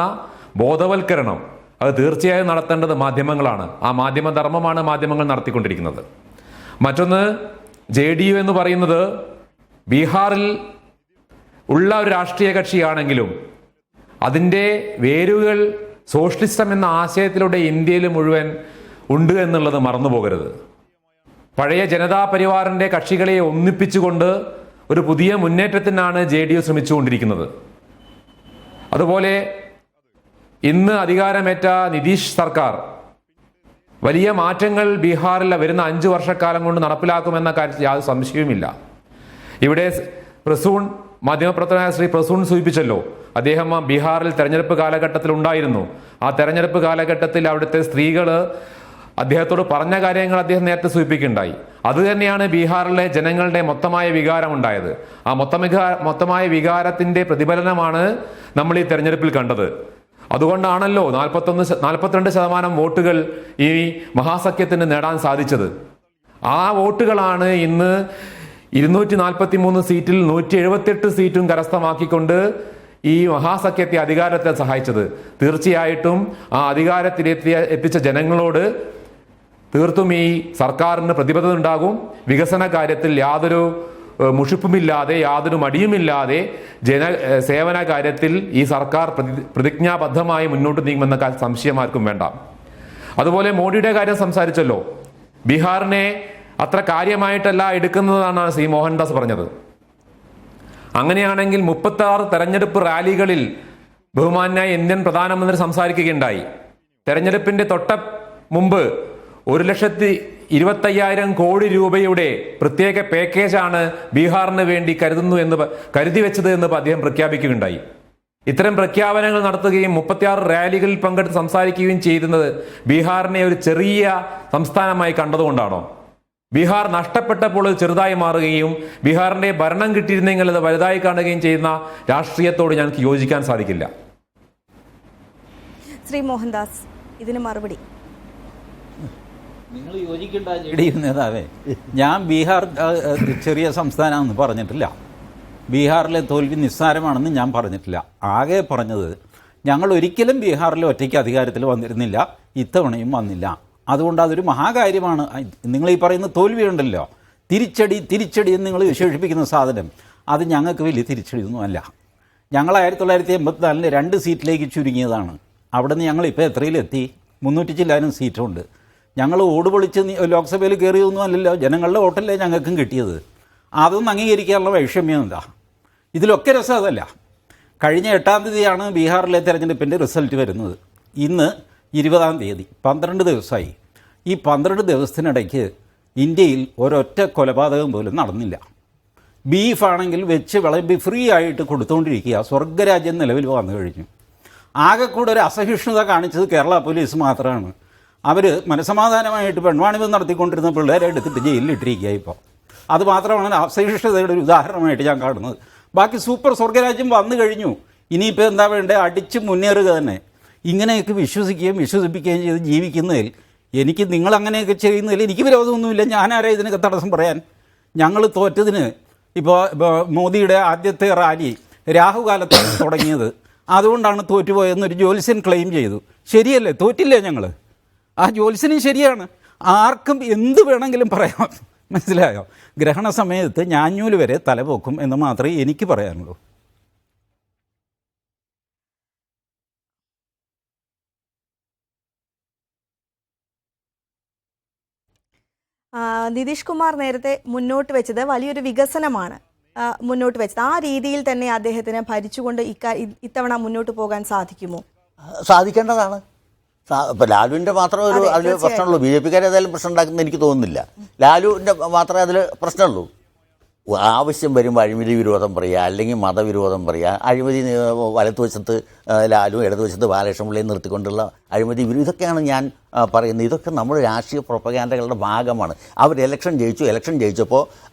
ബോധവൽക്കരണം അത് തീർച്ചയായും നടത്തേണ്ടത് മാധ്യമങ്ങളാണ്. ആ മാധ്യമധർമ്മമാണ് മാധ്യമങ്ങൾ നടത്തിക്കൊണ്ടിരിക്കുന്നത്. മറ്റൊന്ന്, JDU എന്ന് പറയുന്നത് ബീഹാറിൽ ഉള്ള ഒരു രാഷ്ട്രീയ കക്ഷിയാണെങ്കിലും അതിൻ്റെ വേരുകൾ സോഷ്യലിസം എന്ന ആശയത്തിലൂടെ ഇന്ത്യയിൽ മുഴുവൻ ഉണ്ട് എന്നുള്ളത് മറന്നുപോകരുത്. പഴയ ജനതാ പരിവാറിന്റെ കക്ഷികളെ ഒന്നിപ്പിച്ചുകൊണ്ട് ഒരു പുതിയ മുന്നേറ്റത്തിനാണ് JDU ശ്രമിച്ചുകൊണ്ടിരിക്കുന്നത്. അതുപോലെ ഇന്ന് അധികാരമേറ്റ നിതീഷ് സർക്കാർ വലിയ മാറ്റങ്ങൾ ബീഹാറിൽ വരുന്ന 5 വർഷക്കാലം കൊണ്ട് നടപ്പിലാക്കുമെന്ന കാര്യത്തിൽ യാതൊരു സംശയവുമില്ല. ഇവിടെ മാധ്യമപ്രവർത്തകനായ ശ്രീ പ്രസൂൺ സൂചിപ്പിച്ചല്ലോ, അദ്ദേഹം ബീഹാറിൽ തെരഞ്ഞെടുപ്പ് കാലഘട്ടത്തിൽ ഉണ്ടായിരുന്നു. ആ തെരഞ്ഞെടുപ്പ് കാലഘട്ടത്തിൽ അവിടുത്തെ സ്ത്രീകള് അദ്ദേഹത്തോട് പറഞ്ഞ കാര്യങ്ങൾ നേരത്തെ സൂചിപ്പിക്കുകയുണ്ടായി. അത് തന്നെയാണ് ബീഹാറിലെ ജനങ്ങളുടെ മൊത്തമായ വികാരം ഉണ്ടായത്. ആ മൊത്തമായ വികാരത്തിന്റെ പ്രതിഫലനമാണ് നമ്മൾ ഈ തെരഞ്ഞെടുപ്പിൽ കണ്ടത്. അതുകൊണ്ടാണല്ലോ 42% വോട്ടുകൾ ഈ മഹാസഖ്യത്തിന് നേടാൻ സാധിച്ചത്. ആ വോട്ടുകളാണ് ഇന്ന് 243 സീറ്റിൽ 178 സീറ്റും കരസ്ഥമാക്കിക്കൊണ്ട് ഈ മഹാസഖ്യത്തെ അധികാരത്തെ സഹായിച്ചത്. തീർച്ചയായിട്ടും ആ അധികാരത്തിലെത്തിച്ച ജനങ്ങളോട് തീർത്തും ഈ സർക്കാരിന് പ്രതിബദ്ധത ഉണ്ടാകും. വികസന കാര്യത്തിൽ യാതൊരു മുഷിപ്പുമില്ലാതെ യാതൊരു മടിയുമില്ലാതെ സേവന കാര്യത്തിൽ ഈ സർക്കാർ പ്രതിജ്ഞാബദ്ധമായി മുന്നോട്ട് നീങ്ങുമെന്ന സംശയം ആർക്കും വേണ്ട. അതുപോലെ മോഡിയുടെ കാര്യം സംസാരിച്ചല്ലോ. ബീഹാറിനെ അത്ര കാര്യമായിട്ടല്ല എടുക്കുന്നതാണ് ശ്രീ മോഹൻദാസ് പറഞ്ഞത്. അങ്ങനെയാണെങ്കിൽ 36 തെരഞ്ഞെടുപ്പ് റാലികളിൽ ബഹുമാന്യായ ഇന്ത്യൻ പ്രധാനമന്ത്രി സംസാരിക്കുകയുണ്ടായി. തെരഞ്ഞെടുപ്പിന്റെ തൊട്ട മുമ്പ് 1,20,000 കോടി രൂപയുടെ പ്രത്യേക പാക്കേജാണ് ബീഹാറിന് വേണ്ടി കരുതി വെച്ചത് എന്ന് അദ്ദേഹം പ്രഖ്യാപിക്കുകയുണ്ടായി. ഇത്തരം പ്രഖ്യാപനങ്ങൾ നടത്തുകയും 36 റാലികളിൽ പങ്കെടുത്ത് സംസാരിക്കുകയും ചെയ്യുന്നത് ബീഹാറിനെ ഒരു ചെറിയ സംസ്ഥാനമായി കണ്ടതുകൊണ്ടാണോ? ബീഹാർ നഷ്ടപ്പെട്ടപ്പോൾ അത് ചെറുതായി മാറുകയും ബീഹാറിന്റെ ഭരണം കിട്ടിയിരുന്നെങ്കിൽ അത് വലുതായി കാണുകയും ചെയ്യുന്ന രാഷ്ട്രീയത്തോട് ഞങ്ങൾക്ക് യോജിക്കാൻ സാധിക്കില്ല. ശ്രീ മോഹൻദാസ്, ഇതിന് മറുപടി. നിങ്ങൾ യോജിക്കേണ്ട JDU നേതാവേ, ഞാൻ ബീഹാർ ചെറിയ സംസ്ഥാനമാണെന്ന് പറഞ്ഞിട്ടില്ല. ബീഹാറിലെ തോൽവി നിസ്സാരമാണെന്ന് ഞാൻ പറഞ്ഞിട്ടില്ല. ആകെ പറഞ്ഞത് ഞങ്ങൾ ഒരിക്കലും ബീഹാറിൽ ഒറ്റയ്ക്ക് അധികാരത്തിൽ വന്നിരുന്നില്ല, ഇത്തവണയും വന്നില്ല. അതുകൊണ്ട് അതൊരു മഹാകാര്യമാണ്. നിങ്ങൾ ഈ പറയുന്ന തോൽവിയുണ്ടല്ലോ, തിരിച്ചടി എന്ന് നിങ്ങൾ വിശേഷിപ്പിക്കുന്ന സാധനം, അത് ഞങ്ങൾക്ക് വലിയ തിരിച്ചടിയൊന്നുമല്ല. ഞങ്ങൾ 1984 2 സീറ്റിലേക്ക് ചുരുങ്ങിയതാണ്. അവിടെ നിന്ന് ഞങ്ങളിപ്പോൾ എത്രയിലെത്തി? 300 ചില്ലാനും സീറ്റുണ്ട്. ഞങ്ങൾ ഓടുപൊളിച്ച് ലോക്സഭയിൽ കയറിയൊന്നും അല്ലല്ലോ, ജനങ്ങളുടെ വോട്ടല്ലേ ഞങ്ങൾക്കും കിട്ടിയത്. അതൊന്നും അംഗീകരിക്കാനുള്ള വൈഷമ്യം എന്താ? ഇതിലൊക്കെ രസം അതല്ല. കഴിഞ്ഞ 8-ാം തീയതിയാണ് ബീഹാറിലെ തെരഞ്ഞെടുപ്പിൻ്റെ റിസൾട്ട് വരുന്നത്. ഇന്ന് 20-ാം തീയതി, 12 ദിവസമായി. ഈ 12 ദിവസത്തിനിടയ്ക്ക് ഇന്ത്യയിൽ ഒരൊറ്റ കൊലപാതകം പോലും നടന്നില്ല. ബീഫാണെങ്കിൽ വെച്ച് വിളമ്പി ഫ്രീ ആയിട്ട് കൊടുത്തുകൊണ്ടിരിക്കുക. സ്വർഗരാജ്യം നിലവിൽ വന്നു കഴിഞ്ഞു. ആകെ കൂടെ ഒരു അസഹിഷ്ണുത കാണിച്ചത് കേരള പോലീസ് മാത്രമാണ്. അവർ മനസമാധാനമായിട്ട് പെൺവാണിഭം നടത്തിക്കൊണ്ടിരുന്ന പിള്ളേരെ എടുത്തിട്ട് ജയിലിലിട്ടിരിക്കുക. ഇപ്പോൾ അത് മാത്രമാണ് അസഹിഷ്ണുതയുടെ ഒരു ഉദാഹരണമായിട്ട് ഞാൻ കാണുന്നത്. ബാക്കി സൂപ്പർ സ്വർഗരാജ്യം വന്നു കഴിഞ്ഞു. ഇനിയിപ്പോൾ എന്താ വേണ്ടത്? അടിച്ച് മുന്നേറുക തന്നെ. ഇങ്ങനെയൊക്കെ വിശ്വസിപ്പിക്കുകയും ചെയ്ത് ജീവിക്കുന്നതിൽ എനിക്ക്, നിങ്ങളങ്ങനെയൊക്കെ ചെയ്യുന്നതിൽ എനിക്ക് വിരോധമൊന്നുമില്ല. ഞാനാരാ ഇതിനൊക്കെ തടസ്സം പറയാൻ? ഞങ്ങൾ തോറ്റതിന് ഇപ്പോൾ മോദിയുടെ ആദ്യത്തെ റാലി രാഹുകാലത്താണ് തുടങ്ങിയത്, അതുകൊണ്ടാണ് തോറ്റുപോയെന്നൊരു ജ്യോത്സ്യൻ ക്ലെയിം ചെയ്തു. ശരിയല്ലേ? തോറ്റില്ലേ ഞങ്ങൾ? ആ ജ്യോത്സ്യനും ശരിയാണ്. ആർക്കും എന്ത് വേണമെങ്കിലും പറയാം. മനസ്സിലായോ? ഗ്രഹണ സമയത്ത് ഞാഞ്ഞൂല് വരെ തലപോക്കും എന്ന് മാത്രമേ എനിക്ക് പറയാനുള്ളൂ. നിതീഷ് കുമാർ നേരത്തെ മുന്നോട്ട് വെച്ചത് വലിയൊരു വികസനമാണ് മുന്നോട്ട് വെച്ചത്. ആ രീതിയിൽ തന്നെ അദ്ദേഹത്തിന് ഭരിച്ചുകൊണ്ട് ഇത്തവണ മുന്നോട്ട് പോകാൻ സാധിക്കുമോ? സാധിക്കേണ്ടതാണ്. ഇപ്പം ലാലുവിൻ്റെ മാത്രമേ അതിൽ പ്രശ്നമുള്ളൂ. BJPക്കാർ ഏതായാലും പ്രശ്നം ഉണ്ടാക്കുന്ന എനിക്ക് തോന്നുന്നില്ല. ലാലുവിൻ്റെ മാത്രമേ അതിൽ പ്രശ്നമുള്ളൂ. ആവശ്യം വരുമ്പോൾ അഴിമതി വിരോധം പറയുക, അല്ലെങ്കിൽ മതവിരോധം പറയുക. അഴിമതി വലത്തുവശത്ത് ലാലും ഇടതുവശത്ത് ബാലകൃഷ്ണപിള്ളയെ നിർത്തിക്കൊണ്ടുള്ള അഴിമതി ഇതൊക്കെയാണ് ഞാൻ പറയുന്നത്. ഇതൊക്കെ നമ്മുടെ രാഷ്ട്രീയ പ്രൊപ്പഗാൻഡകളുടെ ഭാഗമാണ്. അവർ ഇലക്ഷൻ ജയിച്ചപ്പോൾ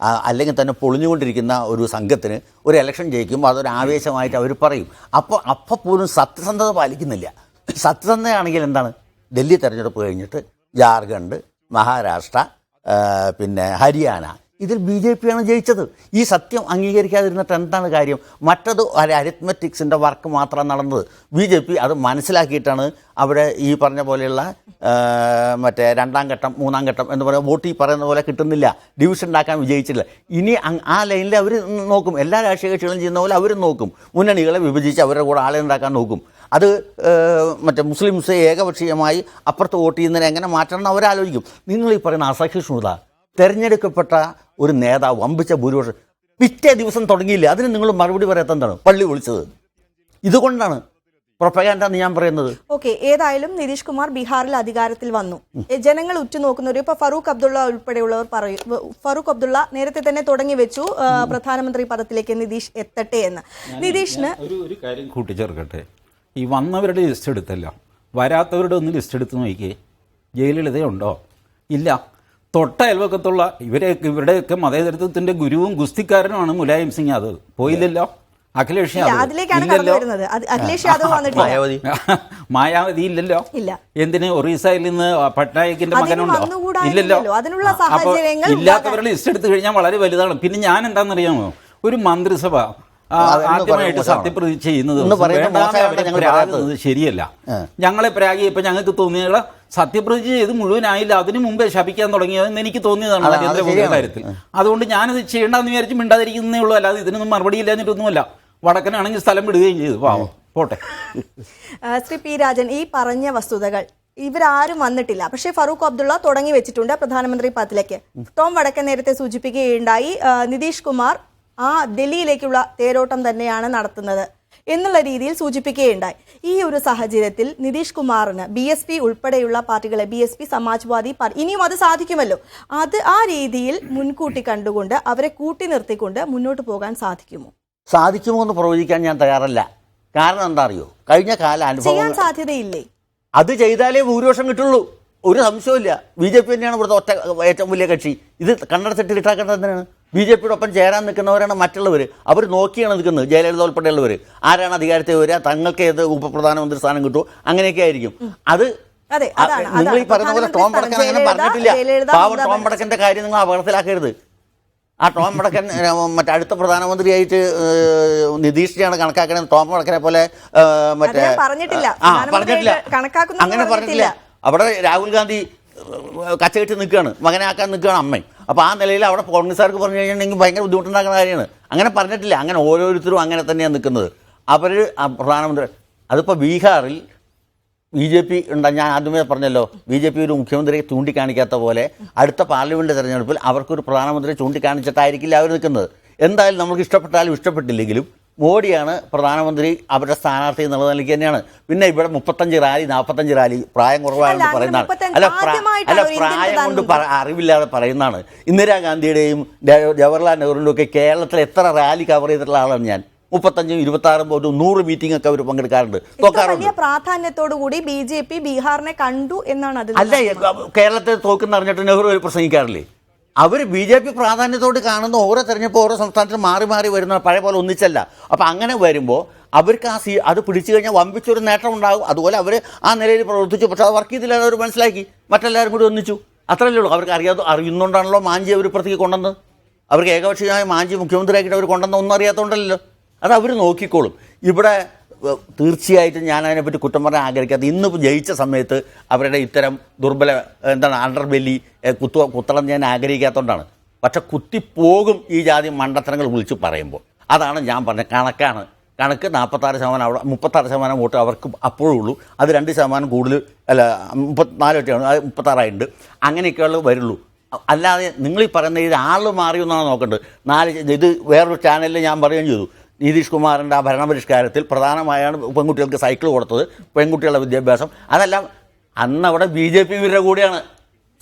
അല്ലെങ്കിൽ തന്നെ പൊളിഞ്ഞുകൊണ്ടിരിക്കുന്ന ഒരു സംഘത്തിന് ഒരു ഇലക്ഷൻ ജയിക്കുമ്പോൾ അതൊരു ആവേശമായിട്ട് അവർ പറയും. അപ്പോൾ പോലും സത്യസന്ധത പാലിക്കുന്നില്ല. സത്യസന്ധതയാണെങ്കിൽ എന്താണ്? ഡൽഹി തെരഞ്ഞെടുപ്പ് കഴിഞ്ഞിട്ട് ജാർഖണ്ഡ്, മഹാരാഷ്ട്ര, പിന്നെ ഹരിയാന, ഇതിൽ BJP ആണ് ജയിച്ചത്. ഈ സത്യം അംഗീകരിക്കാതിരുന്നിട്ട് എന്താണ് കാര്യം? മറ്റത് ഒരു അരിത്മെറ്റിക്സിൻ്റെ വർക്ക് മാത്രമാണ് നടന്നത്. BJP അത് മനസ്സിലാക്കിയിട്ടാണ് അവിടെ ഈ പറഞ്ഞ പോലെയുള്ള മറ്റേ 2ാം ഘട്ടം 3ാം ഘട്ടം എന്ന് പറയുന്ന വോട്ട് ഈ പറയുന്ന പോലെ കിട്ടുന്നില്ല, ഡിവിഷൻ ഉണ്ടാക്കാൻ വിജയിച്ചില്ല. ഇനി ആ ലൈനിൽ അവർ നോക്കും. എല്ലാ രാഷ്ട്രീയ കക്ഷികളും ചെയ്യുന്ന പോലെ അവരും നോക്കും. മുന്നണികളെ വിഭജിച്ച് അവരുടെ കൂടെ ആളെ ഉണ്ടാക്കാൻ നോക്കും. അത് മറ്റേ മുസ്ലിംസ് ഏകപക്ഷീയമായി അപ്പുറത്ത് വോട്ട് ചെയ്യുന്നതിനെ എങ്ങനെ മാറ്റണം എന്ന് അവരാലോചിക്കും. നിങ്ങൾ ഈ പറയുന്ന അസഹിഷ്ണുത, തെരഞ്ഞെടുക്കപ്പെട്ട ഒരു നേതാവ് വമ്പിച്ച ഭൂരിപക്ഷം പിറ്റേ ദിവസം തുടങ്ങിയില്ല. അതിന് നിങ്ങൾ മറുപടി പറയാത്ത എന്താണ്? പള്ളി വിളിച്ചത് ഇതുകൊണ്ടാണ് പ്രൊപ്പഗാൻഡ എന്ന് ഞാൻ പറയുന്നത്. ഓക്കെ, ഏതായാലും നിതീഷ് കുമാർ ബീഹാറിൽ അധികാരത്തിൽ വന്നു. ജനങ്ങൾ ഉറ്റുനോക്കുന്നവർ, ഇപ്പൊ ഫറൂഖ് അബ്ദുള്ള ഉൾപ്പെടെയുള്ളവർ പറയും, ഫറൂഖ് അബ്ദുള്ള നേരത്തെ തന്നെ തുടങ്ങി വെച്ചു പ്രധാനമന്ത്രി പദത്തിലേക്ക് നിതീഷ് എത്തട്ടെ എന്ന്. നിതീഷിന് ഒരു കാര്യം കൂട്ടിച്ചേർക്കട്ടെ. ഈ വന്നവരുടെ ലിസ്റ്റ് എടുത്തല്ല, വരാത്തവരുടെ ഒന്ന് ലിസ്റ്റ് എടുത്ത് നോക്കിയേ. ജയലളിതയുണ്ടോ? ഇല്ല. തൊട്ട അയൽവക്കത്തുള്ള ഇവരുടെയൊക്കെ മതേതരത്വത്തിന്റെ ഗുരുവും ഗുസ്തിക്കാരനുമാണ് മുലായം സിംഗ് യാദവ്. പോയില്ലല്ലോ. അഖിലേഷ് മായാവതി ഇല്ലല്ലോ. എന്തിന്? ഒറീസയിൽ നിന്ന് പട്നായിക്കിന്റെ മകനുണ്ടോ? ഇല്ലല്ലോ. അപ്പൊ ഇല്ലാത്തവരുടെ ലിസ്റ്റ് എടുത്തു കഴിഞ്ഞാൽ വളരെ വലുതാണ്. പിന്നെ ഞാൻ എന്താണെന്നറിയാമോ? ഒരു മന്ത്രിസഭ ആദ്യമായിട്ട് സത്യപ്രതിജ്ഞ ചെയ്യുന്നത് ശരിയല്ല. ഞങ്ങളെ പ്രാഗിയപ്പോൾ ഞങ്ങൾക്ക് തോന്നിയ സത്യപ്രതിജ്ഞ ചെയ്ത് മുഴുവനായില്ല, അതിനു മുമ്പേ ശപിക്കാൻ തുടങ്ങിയതെന്ന് എനിക്ക് തോന്നിയതാണ് നരേന്ദ്രമോദിയുടെ കാര്യത്തിൽ. അതുകൊണ്ട് ഞാനത് ചെയ്യേണ്ടെന്ന് വിചാരിച്ച് മിണ്ടാതിരിക്കുന്നേ ഉള്ളൂ. അല്ലാതെ ഇതിനൊന്നും മറുപടി ഇല്ലാഞ്ഞിട്ടൊന്നുമല്ല. വടക്കനാണെങ്കിൽ സ്ഥലം വിടുകയും ചെയ്തു. പാവം പോട്ടെ. ശ്രീ പി രാജൻ, ഈ പറഞ്ഞ വസ്തുതകൾ ഇവരാരും വന്നിട്ടില്ല, പക്ഷേ ഫറൂഖ് അബ്ദുള്ള തുടങ്ങി വെച്ചിട്ടുണ്ട് പ്രധാനമന്ത്രി പദത്തിലേക്ക്. ടോം വടക്കൻ നേരത്തെ സൂചിപ്പിക്കുകയുണ്ടായി, നിതീഷ് കുമാർ ആ ഡൽഹിയിലേക്കുള്ള തേരോട്ടം തന്നെയാണ് നടത്തുന്നത്. എന്നുള്ള രീതിയിൽ സൂചിപ്പിക്കുകയുണ്ടായി. ഈ ഒരു സാഹചര്യത്തിൽ നിതീഷ് കുമാറിന് BSP ഉൾപ്പെടെയുള്ള പാർട്ടികളെ, BSP, സമാജ്വാദി പാർട്ടി, ഇനിയും അത് സാധിക്കുമല്ലോ, അത് ആ രീതിയിൽ മുൻകൂട്ടി കണ്ടുകൊണ്ട് അവരെ കൂട്ടി നിർത്തിക്കൊണ്ട് മുന്നോട്ട് പോകാൻ സാധിക്കുമോ എന്ന് പ്രവചിക്കാൻ ഞാൻ തയ്യാറല്ല. കാരണം എന്താ അറിയോ, കഴിഞ്ഞ കാല അനുഭവം ചെയ്യാൻ സാധ്യതയില്ലേ? അത് ചെയ്താലേ ഭൂരിപക്ഷം കിട്ടുള്ളൂ, ഒരു സംശയമില്ല. BJP തന്നെയാണ് ഇവിടുത്തെ ഏറ്റവും വലിയ കക്ഷി. ഇത് കണ്ണടച്ചിട്ട് ഇട്ടാക്കേണ്ടത് എന്തിനാണ്? BJPയുടെ ഒപ്പം ചേരാൻ നിൽക്കുന്നവരാണ് മറ്റുള്ളവർ. അവർ നോക്കിയാണ് നിൽക്കുന്നത്. ജയലളിത ഉൾപ്പെടെയുള്ളവർ ആരാണ് അധികാരത്തിൽ വരിക, തങ്ങൾക്ക് ഏത് ഉപപ്രധാനമന്ത്രി സ്ഥാനം കിട്ടുമോ, അങ്ങനെയൊക്കെ ആയിരിക്കും. അത് നിങ്ങൾ ഈ പറയുന്ന പോലെ ടോം വടക്കൻ അങ്ങനെ പറഞ്ഞിട്ടില്ല. പാവം ടോം വടക്കന്റെ കാര്യം നിങ്ങൾ അപകടത്തിലാക്കരുത്. ആ ടോം വടക്കൻ മറ്റേ അടുത്ത പ്രധാനമന്ത്രിയായിട്ട് നിതീഷിനെയാണ് കണക്കാക്കണത്. ടോം വടക്കനെ പോലെ മറ്റേ പറഞ്ഞിട്ടില്ല, അങ്ങനെ പറഞ്ഞിട്ടില്ല. അവിടെ രാഹുൽ ഗാന്ധി കച്ചകെട്ടി നിൽക്കുകയാണ്, മകനാക്കാൻ നിൽക്കുകയാണ് അമ്മ. അപ്പോൾ ആ നിലയിൽ അവിടെ കോൺഗ്രസ്സുകാർക്ക് പറഞ്ഞു കഴിഞ്ഞിട്ടുണ്ടെങ്കിൽ ഭയങ്കര ബുദ്ധിമുട്ടുണ്ടാക്കുന്ന കാര്യമാണ്. അങ്ങനെ പറഞ്ഞിട്ടില്ല. അങ്ങനെ ഓരോരുത്തരും അങ്ങനെ തന്നെയാണ് നിൽക്കുന്നത്. അവർ പ്രധാനമന്ത്രി, അതിപ്പോൾ ബീഹാറിൽ BJP ഉണ്ട്. ഞാൻ ആദ്യമേ പറഞ്ഞല്ലോ, BJP ഒരു മുഖ്യമന്ത്രിയെ ചൂണ്ടിക്കാണിക്കാത്ത പോലെ അടുത്ത പാർലമെന്റ് തെരഞ്ഞെടുപ്പിൽ അവർക്കൊരു പ്രധാനമന്ത്രിയെ ചൂണ്ടിക്കാണിച്ചിട്ടായിരിക്കില്ല അവർ നിൽക്കുന്നത്. എന്തായാലും നമുക്ക് ഇഷ്ടപ്പെട്ടാലും ഇഷ്ടപ്പെട്ടില്ലെങ്കിലും മോഡിയാണ് പ്രധാനമന്ത്രി, അവരുടെ സ്ഥാനാർത്ഥി എന്നുള്ള നിലയ്ക്ക് തന്നെയാണ്. പിന്നെ ഇവിടെ 35 റാലി 45 റാലി പ്രായം കുറവാണെന്ന് പറയുന്നതാണ്. അല്ല പ്രായം കൊണ്ട് അറിവില്ലാതെ പറയുന്നതാണ്. ഇന്ദിരാഗാന്ധിയുടെയും ജവഹർലാൽ നെഹ്റുവിൻ്റെ ഒക്കെ കേരളത്തിൽ എത്ര റാലി കവർ ചെയ്തിട്ടുള്ള ആളാണ് ഞാൻ. 35, 26 100 മീറ്റിംഗ് ഒക്കെ അവർ പങ്കെടുക്കാറുണ്ട്, തോക്കാറുണ്ട്. പ്രാധാന്യത്തോടു കൂടി BJP ബീഹാറിനെ കണ്ടു എന്നാണ്. അല്ല, കേരളത്തിൽ തോക്കുന്ന അറിഞ്ഞിട്ട് നെഹ്റു പ്രസംഗിക്കാറില്ലേ? അവർ BJP പ്രാധാന്യത്തോട് കാണുന്ന ഓരോ തെരഞ്ഞെടുപ്പ് ഓരോ സംസ്ഥാനത്തിൽ മാറി മാറി വരുന്ന പഴയ പോലെ ഒന്നിച്ചല്ല. അപ്പം അങ്ങനെ വരുമ്പോൾ അവർക്ക് അത് പിടിച്ചു കഴിഞ്ഞാൽ വമ്പിച്ചൊരു നേട്ടം ഉണ്ടാകും. അതുപോലെ അവർ ആ നിലയിൽ പ്രവർത്തിച്ചു. പക്ഷെ അത് വർക്ക് ചെയ്തില്ല, അവർ മനസ്സിലാക്കി, മറ്റെല്ലാവരും കൂടി ഒന്നിച്ചു. അത്രയല്ലേ ഉള്ളൂ. അവർക്ക് അറിയുന്നതുകൊണ്ടാണല്ലോ മാഞ്ചി അവർ ഇപ്പുറത്തേക്ക് കൊണ്ടുവന്നത്. അവർക്ക് ഏകപക്ഷീയമായ മാഞ്ചി മുഖ്യമന്ത്രിയാക്കിയിട്ട് അവർ കൊണ്ടുവന്ന ഒന്നും അറിയാത്തതുകൊണ്ടല്ലോ. അത് അവർ നോക്കിക്കോളും. ഇവിടെ തീർച്ചയായിട്ടും ഞാൻ അതിനെപ്പറ്റി കുറ്റം പറയാൻ ആഗ്രഹിക്കാത്ത, ഇന്നിപ്പോൾ ജയിച്ച സമയത്ത് അവരുടെ ഇത്തരം ദുർബല അണ്ടർബെല്ലി കുത്തളം ഞാൻ ആഗ്രഹിക്കാത്തതുകൊണ്ടാണ്. പക്ഷെ കുത്തിപ്പോകും ഈ ജാതി മണ്ടത്തരങ്ങൾ വിളിച്ച് പറയുമ്പോൾ. അതാണ് ഞാൻ പറഞ്ഞ കണക്ക് 46% അവിടെ 36% വോട്ട് അവർക്ക് അപ്പോഴും ഉള്ളൂ. അത് 2% കൂടുതൽ, അല്ല 34 ഒക്കെയാണ്, അത് 36 അങ്ങനെയൊക്കെയുള്ളൂ വരുള്ളൂ. അല്ലാതെ നിങ്ങൾ ഈ പറയുന്ന ഇത് ആൾ മാറിയെന്നാണ് നോക്കേണ്ടത്. ഇത് വേറൊരു ചാനലിൽ ഞാൻ പറയുകയും ചെയ്തു, നിതീഷ് കുമാറിൻ്റെ ആ ഭരണപരിഷ്കാരത്തിൽ പ്രധാനമായാണ് പെൺകുട്ടികൾക്ക് സൈക്കിൾ കൊടുത്തത്, പെൺകുട്ടികളുടെ വിദ്യാഭ്യാസം. അതെല്ലാം അന്ന് അവിടെ BJP ഇവരുടെ കൂടെയാണ്.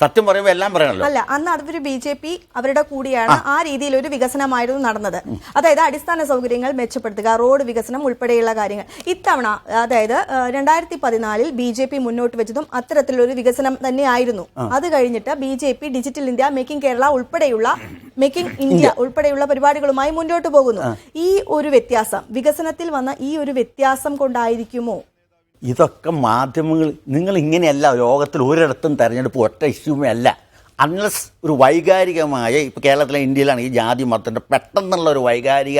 സത്യം പറയുമ്പോൾ എല്ലാം പറയണല്ലോ. അല്ല, അന്ന് അതൊരു BJP അവരുടെ കൂടിയാണ്. ആ രീതിയിൽ ഒരു വികസനമായിരുന്നു നടന്നത്. അതായത് അടിസ്ഥാന സൗകര്യങ്ങൾ മെച്ചപ്പെടുത്തുക, റോഡ് വികസനം ഉൾപ്പെടെയുള്ള കാര്യങ്ങൾ. ഇത്തവണ അതായത് 2014 BJP മുന്നോട്ട് വെച്ചതും അത്തരത്തിലൊരു വികസനം തന്നെയായിരുന്നു. അത് കഴിഞ്ഞിട്ട് BJP digital India, making Kerala ഉൾപ്പെടെയുള്ള മേക്കിംഗ് ഇന്ത്യ ഉൾപ്പെടെയുള്ള പരിപാടികളുമായി മുന്നോട്ട് പോകുന്നു. ഈ ഒരു വ്യത്യാസം, വികസനത്തിൽ വന്ന ഈ ഒരു വ്യത്യാസം കൊണ്ടായിരിക്കുമോ? ഇതൊക്കെ മാധ്യമങ്ങൾ, നിങ്ങൾ ഇങ്ങനെയല്ല ലോകത്തിൽ ഒരിടത്തും തെരഞ്ഞെടുപ്പ് ഒറ്റ ഇഷ്യൂമേ അല്ല. അൺലെസ് ഒരു വൈകാരികമായ, ഇപ്പോൾ കേരളത്തിലെ ഇന്ത്യയിലാണ് ഈ ജാതി മതത്തിൻ്റെ പെട്ടെന്നുള്ള ഒരു വൈകാരിക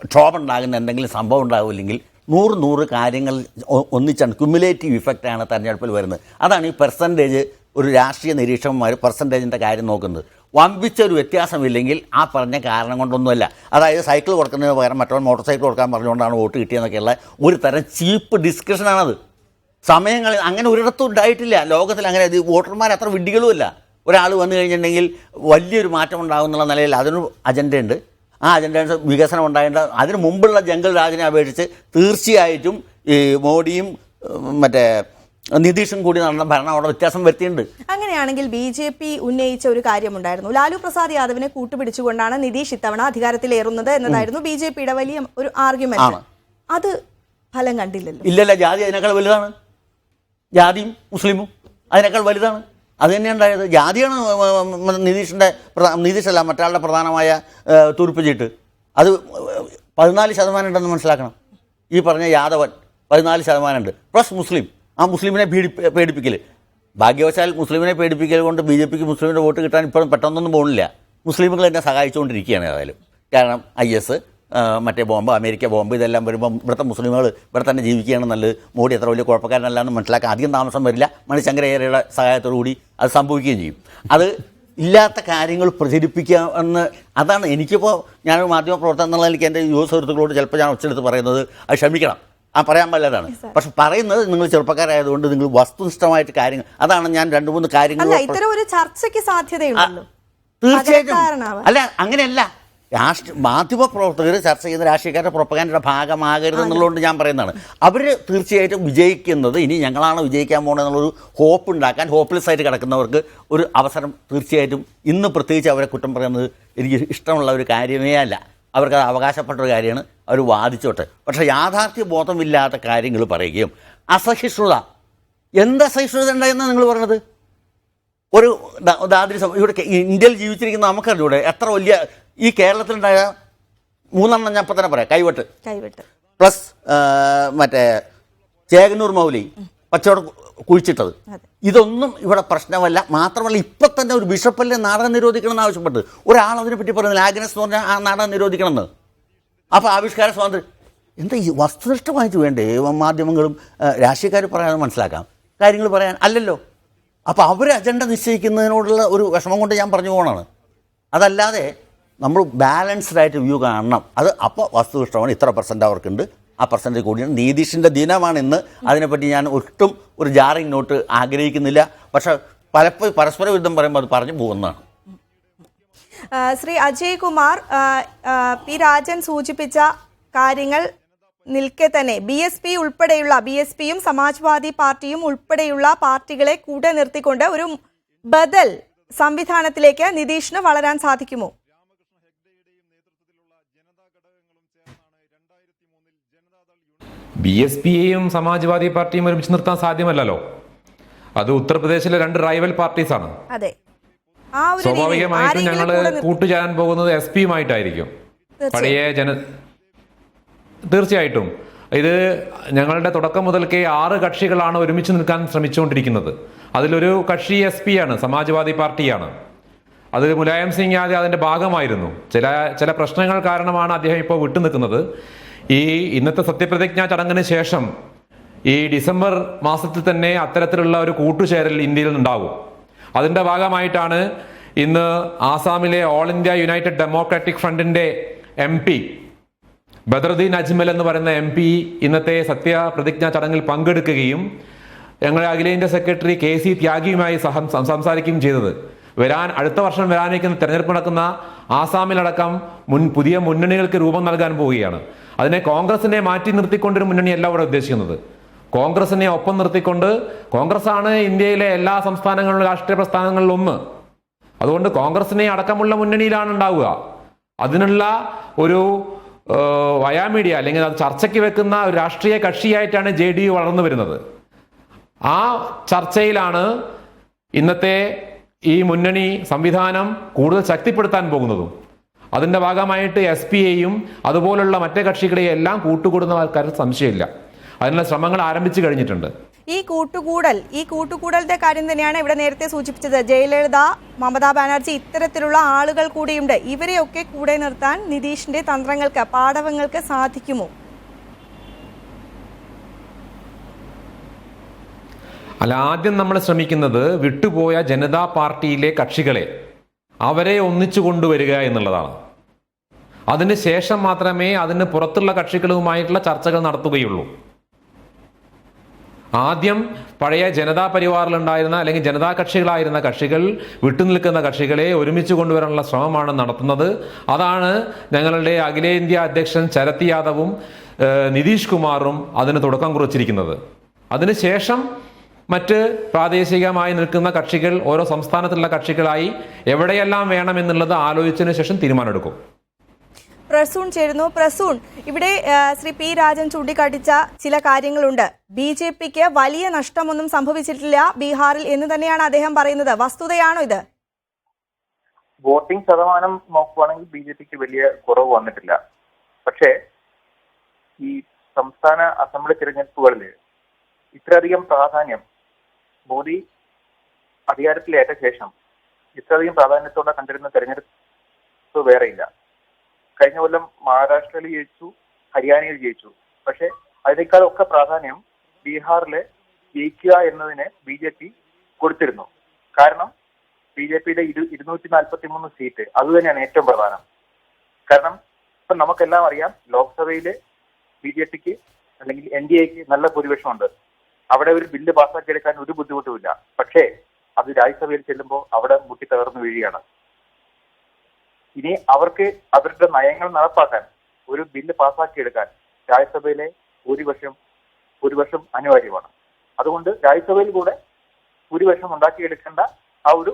ക്ഷോഭം ഉണ്ടാകുന്ന എന്തെങ്കിലും സംഭവം ഉണ്ടാവില്ലെങ്കിൽ 100 കാര്യങ്ങൾ ഒന്നിച്ചാണ്, ക്യുമുലേറ്റീവ് ഇഫക്റ്റാണ് തെരഞ്ഞെടുപ്പിൽ വരുന്നത്. അതാണ് ഈ പെർസെൻറ്റേജ്, ഒരു രാഷ്ട്രീയ നിരീക്ഷകന്മാർ പെർസെൻറ്റേജിൻ്റെ കാര്യം നോക്കുന്നത്. വമ്പിച്ചൊരു വ്യത്യാസമില്ലെങ്കിൽ ആ പറഞ്ഞ കാരണം കൊണ്ടൊന്നുമല്ല. അതായത് സൈക്കിൾ കൊടുക്കുന്നതിന് പകരം മറ്റവൻ മോട്ടോർ സൈക്കിൾ കൊടുക്കാൻ പറഞ്ഞുകൊണ്ടാണ് വോട്ട് കിട്ടിയെന്നൊക്കെയുള്ള ഒരു തരം ചീപ്പ് ഡിസ്കഷനാണത്. സമയങ്ങളിൽ അങ്ങനെ ഒരിടത്തും ഉണ്ടായിട്ടില്ല ലോകത്തിൽ. അങ്ങനെ വോട്ടർമാർ അത്ര വിഡ്ഢികളുമല്ല. ഒരാൾ വന്നു കഴിഞ്ഞിട്ടുണ്ടെങ്കിൽ വലിയൊരു മാറ്റം ഉണ്ടാകുന്നുള്ള നിലയിൽ അതിനൊരു അജണ്ടയുണ്ട്. ആ അജണ്ട വികസനം ഉണ്ടായിട്ട് അതിന് മുമ്പുള്ള ജംഗൽ രാജിനെ അപേക്ഷിച്ച് തീർച്ചയായിട്ടും ഈ മോഡിയും മറ്റേ നിതീഷും കൂടി നടന്ന ഭരണം അവിടെ വ്യത്യാസം വരുത്തിയിട്ടുണ്ട്. അങ്ങനെയാണെങ്കിൽ BJP ഉന്നയിച്ച ഒരു കാര്യമുണ്ടായിരുന്നു, ലാലു പ്രസാദ് യാദവിനെ കൂട്ടുപിടിച്ചുകൊണ്ടാണ് നിതീഷ് ഇത്തവണ അധികാരത്തിലേറുന്നത് എന്നതായിരുന്നു BJPയുടെ വലിയ ഒരു ആർഗ്യുമെന്റ്. അത് ഫലം കണ്ടില്ലല്ലോ. ഇല്ലല്ല, ജാതി അതിനേക്കാൾ വലുതാണ്. ജാതിയും മുസ്ലിമും അതിനേക്കാൾ വലുതാണ്. അത് തന്നെയാണ് ഉണ്ടായത്. ജാതിയാണ് നിതീഷല്ല മറ്റാളുടെ പ്രധാനമായ തുരുപ്പുചീട്ട്. അത് 14% ഉണ്ടെന്ന് മനസ്സിലാക്കണം. ഈ പറഞ്ഞ യാദവൻ 14% ഉണ്ട്, പ്ലസ് മുസ്ലിം. ആ മുസ്ലിമിനെ പേടിപ്പിക്കൽ, ഭാഗ്യവശാൽ മുസ്ലിമിനെ പേടിപ്പിക്കൽ കൊണ്ട് BJPക്ക് മുസ്ലിമിൻ്റെ വോട്ട് കിട്ടാൻ ഇപ്പോഴും പെട്ടെന്നൊന്നും പോകുന്നില്ല. മുസ്ലിമുകൾ എന്നെ സഹായിച്ചുകൊണ്ടിരിക്കുകയാണ്. ഏതായാലും കാരണം IS, മറ്റേ ബോംബ്, അമേരിക്ക ബോംബ്, ഇതെല്ലാം വരുമ്പോൾ ഇവിടുത്തെ മുസ്ലിമുകൾ ഇവിടെ തന്നെ ജീവിക്കുകയാണ് നല്ലത്. മോഡി അത്ര വലിയ കുഴപ്പക്കാരനല്ല എന്ന് മനസ്സിലാക്കാൻ അധികം താമസം വരില്ല. മണിശങ്കരയ്യരുടെ സഹായത്തോടു കൂടി അത് സംഭവിക്കുകയും ചെയ്യും. അത് ഇല്ലാത്ത കാര്യങ്ങൾ പ്രചരിപ്പിക്കുക എന്ന്, അതാണ് എനിക്കിപ്പോൾ ഞാനൊരു മാധ്യമപ്രവർത്തനം എന്നുള്ള എനിക്ക് എൻ്റെ യുവ സുഹൃത്തുക്കളോട് ചിലപ്പോൾ ഞാൻ ഒച്ചെടുത്ത് പറയുന്നത്, അത് ക്ഷമിക്കണം, പറയാൻ പലതാണ്. പക്ഷെ പറയുന്നത് നിങ്ങൾ ചെറുപ്പക്കാരായതുകൊണ്ട് നിങ്ങൾ വസ്തുനിഷ്ഠമായിട്ട് കാര്യങ്ങൾ, അതാണ് ഞാൻ 2-3 കാര്യങ്ങൾ ഇത്തരം ഒരു ചർച്ചയ്ക്ക് സാധ്യതയുണ്ടല്ലോ. തീർച്ചയായിട്ടും. അല്ല, അങ്ങനെയല്ല, മാധ്യമപ്രവർത്തകർ ചർച്ച ചെയ്യുന്ന രാഷ്ട്രീയക്കാരുടെ പ്രൊപ്പഗാൻഡയുടെ ഭാഗമാകരുതെന്നുള്ളതുകൊണ്ട് ഞാൻ പറയുന്നതാണ്. അവർ തീർച്ചയായിട്ടും വിജയിക്കുന്നത് ഇനി ഞങ്ങളാണ് വിജയിക്കാൻ പോകുന്നതെന്നുള്ളൊരു ഹോപ്പ് ഉണ്ടാക്കാൻ ഹോപ്പ്ലെസ് ആയിട്ട് കിടക്കുന്നവർക്ക് ഒരു അവസരം തീർച്ചയായിട്ടും ഇന്ന് പ്രത്യേകിച്ച് അവരെ കുറ്റം പറയുന്നത് എനിക്ക് ഇഷ്ടമുള്ള ഒരു കാര്യമേ അല്ല. അവർക്കത് അവകാശപ്പെട്ട ഒരു കാര്യമാണ്, അവർ വാദിച്ചോട്ടെ. പക്ഷേ യാഥാർത്ഥ്യ ബോധമില്ലാത്ത കാര്യങ്ങൾ പറയുകയും അസഹിഷ്ണുത, എന്ത് അസഹിഷ്ണുത ഉണ്ടായെന്നാണ് നിങ്ങൾ പറഞ്ഞത്? ഒരു ദാരിദ്ര്യ ഇവിടെ ഇന്ത്യയിൽ ജീവിച്ചിരിക്കുന്ന നമുക്കറിഞ്ഞൂടെ എത്ര വലിയ ഈ കേരളത്തിലുണ്ടായ 3 ഞാൻ ഇപ്പം തന്നെ പറയാം. കൈവെട്ട് പ്ലസ് മറ്റേ ചേകന്നൂർ മൗലി പച്ചവടം കുഴിച്ചിട്ടത്, ഇതൊന്നും ഇവിടെ പ്രശ്നമല്ല. മാത്രമല്ല ഇപ്പം തന്നെ ഒരു ബിഷപ്പല്ലേ നാടകം നിരോധിക്കണമെന്ന് ആവശ്യപ്പെട്ട് ഒരാൾ അതിനെപ്പറ്റി പറയുന്നില്ല. ആഗ്നസ് എന്ന് പറഞ്ഞാൽ ആ നാടകം നിരോധിക്കണമെന്ന്. അപ്പോൾ ആവിഷ്കാര സ്വാതന്ത്ര്യം എന്താ ഈ വസ്തുനിഷ്ഠമായിട്ട് വേണ്ടേ മാധ്യമങ്ങളും രാഷ്ട്രീയക്കാർ പറയാതെ മനസ്സിലാക്കാം കാര്യങ്ങൾ പറയാൻ അല്ലല്ലോ. അപ്പോൾ അവർ അജണ്ട നിശ്ചയിക്കുന്നതിനോടുള്ള ഒരു വിഷമം കൊണ്ട് ഞാൻ പറഞ്ഞു പോകണമാണ്. അതല്ലാതെ നമ്മൾ ബാലൻസ്ഡ് ആയിട്ട് വ്യൂ കാണണം. അത് അപ്പോൾ വസ്തുനിഷ്ഠമാണ്, ഇത്ര % അവർക്കുണ്ട്, ആ % കൂടിയാണ്. നീതീഷിൻ്റെ ദിനമാണ് ഇന്ന്. അതിനെപ്പറ്റി ഞാൻ ഒട്ടും ഒരു ജാറിങ് നോട്ട് ആഗ്രഹിക്കുന്നില്ല. പക്ഷെ പലപ്പോഴും പരസ്പര വിരുദ്ധം പറയുമ്പോൾ അത് പറഞ്ഞു പോകുന്നതാണ്. ശ്രീ അജയ് കുമാർ, പി രാജൻ സൂചിപ്പിച്ച കാര്യങ്ങൾ നിൽക്കെ തന്നെ BSPയും സമാജ്വാദി പാർട്ടിയും ഉൾപ്പെടെയുള്ള പാർട്ടികളെ കൂടെ നിർത്തിക്കൊണ്ട് ഒരു ബദൽ സംവിധാനത്തിലേക്ക് നിതീഷിന് വളരാൻ സാധിക്കുമോ? BSPയെയും സമാജ്വാദി പാർട്ടിയും ഒരുമിച്ച് നിർത്താൻ സാധ്യമല്ലല്ലോ. അത് ഉത്തർപ്രദേശിലെ 2 റൈവൽ പാർട്ടീസാണ്. സ്വാഭാവികമായിട്ടും ഞങ്ങള് കൂട്ടുചേരാൻ പോകുന്നത് SP-യുമായിട്ടായിരിക്കും. പഴയ തീർച്ചയായിട്ടും ഇത് ഞങ്ങളുടെ തുടക്കം മുതൽക്കേ 6 കക്ഷികളാണ് ഒരുമിച്ച് നിൽക്കാൻ ശ്രമിച്ചുകൊണ്ടിരിക്കുന്നത്. അതിലൊരു കക്ഷി SP-യാണ്, സമാജ്വാദി പാർട്ടിയാണ്. അത് മുലായം സിംഗ് യാദവ് അതിന്റെ ഭാഗമായിരുന്നു. ചില പ്രശ്നങ്ങൾ കാരണമാണ് അദ്ദേഹം ഇപ്പോൾ വിട്ടുനിൽക്കുന്നത്. ഈ ഇന്നത്തെ സത്യപ്രതിജ്ഞാ ചടങ്ങിന് ശേഷം ഈ ഡിസംബർ മാസത്തിൽ തന്നെ അത്തരത്തിലുള്ള ഒരു കൂട്ടുചേരൽ ഇന്ത്യയിൽ ഉണ്ടാകും. അതിന്റെ ഭാഗമായിട്ടാണ് ഇന്ന് ആസാമിലെ ഓൾ ഇന്ത്യ യുണൈറ്റഡ് ഡെമോക്രാറ്റിക് ഫ്രണ്ടിന്റെ MP ബദറുദ്ദീൻ അജ്മൽ എന്ന് പറയുന്ന MP ഇന്നത്തെ സത്യപ്രതിജ്ഞാ ചടങ്ങിൽ പങ്കെടുക്കുകയും ഞങ്ങളുടെ അഖിലേന്ത്യാ സെക്രട്ടറി KC ത്യാഗിയുമായി സംസാരിക്കുകയും ചെയ്തത്. അടുത്ത വർഷം വരാനിരിക്കുന്ന തെരഞ്ഞെടുപ്പ് നടക്കുന്ന ആസാമിലടക്കം പുതിയ മുന്നണികൾക്ക് രൂപം നൽകാൻ പോവുകയാണ്. അതിനെ കോൺഗ്രസിനെ മാറ്റി നിർത്തിക്കൊണ്ടൊരു മുന്നണിയല്ല ഇവിടെ ഉദ്ദേശിക്കുന്നത്. കോൺഗ്രസിനെ ഒപ്പം നിർത്തിക്കൊണ്ട്, കോൺഗ്രസ്സാണ് ഇന്ത്യയിലെ എല്ലാ സംസ്ഥാനങ്ങളിലും രാഷ്ട്രീയ പ്രസ്ഥാനങ്ങളിലും ഒന്ന്. അതുകൊണ്ട് കോൺഗ്രസിനെ അടക്കമുള്ള മുന്നണിയിലാണ് ഉണ്ടാവുക. അതിനുള്ള ഒരു വയാമീഡിയ അല്ലെങ്കിൽ അത് ചർച്ചയ്ക്ക് വെക്കുന്ന ഒരു രാഷ്ട്രീയ കക്ഷിയായിട്ടാണ് JDU വളർന്നു വരുന്നത്. ആ ചർച്ചയിലാണ് ഇന്നത്തെ ഈ മുന്നണി സംവിധാനം കൂടുതൽ ശക്തിപ്പെടുത്താൻ പോകുന്നതും. അതിന്റെ ഭാഗമായിട്ട് SP-യെയും അതുപോലുള്ള മറ്റേ കക്ഷികളെയും എല്ലാം കൂട്ടുകൂടുന്ന ആൾക്കാർക്ക് സംശയമില്ല. അതിനുള്ള ശ്രമങ്ങൾ ആരംഭിച്ചു കഴിഞ്ഞിട്ടുണ്ട്. ഈ കൂട്ടുകൂടലിന്റെ കാര്യം തന്നെയാണ് ഇവിടെ നേരത്തെ സൂചിപ്പിച്ചത്. ജയലളിത, മമതാ ബാനർജി, ഇത്തരത്തിലുള്ള ആളുകൾ കൂടിയുണ്ട്. ഇവരെയൊക്കെ കൂടെ നിർത്താൻ നിതീഷിന്റെ തന്ത്രങ്ങൾക്ക്, പാടവങ്ങൾക്ക് സാധിക്കുമോ? അല്ല, ആദ്യം നമ്മൾ ശ്രമിക്കുന്നത് വിട്ടുപോയ ജനതാ പാർട്ടിയിലെ കക്ഷികളെ അവരെ ഒന്നിച്ചു കൊണ്ടുവരിക എന്നുള്ളതാണ്. അതിനുശേഷം മാത്രമേ അതിന് പുറത്തുള്ള കക്ഷികളുമായിട്ടുള്ള ചർച്ചകൾ നടത്തുകയുള്ളൂ. ആദ്യം പഴയ ജനതാ പരിവാറിലുണ്ടായിരുന്ന അല്ലെങ്കിൽ ജനതാ കക്ഷികളായിരുന്ന കക്ഷികൾ, വിട്ടുനിൽക്കുന്ന കക്ഷികളെ ഒരുമിച്ച് കൊണ്ടുവരാനുള്ള ശ്രമമാണ് നടത്തുന്നത്. അതാണ് ഞങ്ങളുടെ അഖിലേന്ത്യാ അധ്യക്ഷൻ ശരത് യാദവും നിതീഷ് കുമാറും അതിന് തുടക്കം കുറിച്ചിരിക്കുന്നത്. അതിനുശേഷം മറ്റ് പ്രാദേശികമായി നിൽക്കുന്ന കക്ഷികൾ ഓരോ സംസ്ഥാനത്തുള്ള കക്ഷികളായി എവിടെയെല്ലാം വേണമെന്നുള്ളത് ആലോചിച്ചതിന് ശേഷം തീരുമാനമെടുക്കും. പ്രസൂൺ ചേരുന്നു. പ്രസൂൺ, ഇവിടെ ശ്രീ പി രാജൻ ചൂണ്ടിക്കാട്ടിച്ച ചില കാര്യങ്ങളുണ്ട്. BJPക്ക് വലിയ നഷ്ടമൊന്നും സംഭവിച്ചിട്ടില്ല ബീഹാറിൽ എന്ന് തന്നെയാണ് അദ്ദേഹം പറയുന്നത്. വസ്തുതയാണോ ഇത്? വോട്ടിംഗ് ശതമാനം നോക്കുവാണെങ്കിൽ BJPക്ക് വലിയ കുറവ് വന്നിട്ടില്ല. പക്ഷേ ഈ സംസ്ഥാന അസംബ്ലി തിരഞ്ഞെടുപ്പുകളിൽ ഇത്രയധികം പ്രാധാന്യം മോദി അധികാരത്തിലേറ്റ ശേഷം ഇത്രയധികം പ്രാധാന്യത്തോടെ കണ്ടിരുന്ന തെരഞ്ഞെടുപ്പ് വേറെയില്ല. കഴിഞ്ഞ കൊല്ലം മഹാരാഷ്ട്രയിൽ ജയിച്ചു, ഹരിയാനയിൽ ജയിച്ചു. പക്ഷെ അതിനേക്കാളൊക്കെ പ്രാധാന്യം ബീഹാറിലെ ജയിക്കുക എന്നതിന് BJP കൊടുത്തിരുന്നു. കാരണം BJPയുടെ 243 സീറ്റ് അതുതന്നെയാണ് ഏറ്റവും പ്രധാനം. കാരണം ഇപ്പം നമുക്കെല്ലാം അറിയാം, ലോക്സഭയിലെ BJPക്ക് അല്ലെങ്കിൽ NDAക്ക് നല്ല ഭൂരിപക്ഷമുണ്ട്. അവിടെ ഒരു ബില്ല് പാസ്സാക്കിയെടുക്കാൻ ഒരു ബുദ്ധിമുട്ടുമില്ല. പക്ഷേ അത് രാജ്യസഭയിൽ ചെല്ലുമ്പോൾ അവിടെ മുട്ടി തകർന്നു വീഴുകയാണ്. ഇനി അവർക്ക് അവരുടെ നയങ്ങൾ നടപ്പാക്കാൻ ഒരു ബില്ല് പാസ്സാക്കിയെടുക്കാൻ രാജ്യസഭയിലെ ഭൂരിപക്ഷം അനിവാര്യമാണ്. അതുകൊണ്ട് രാജ്യസഭയിൽ കൂടെ ഭൂരിപക്ഷം ഉണ്ടാക്കിയെടുക്കേണ്ട ആ ഒരു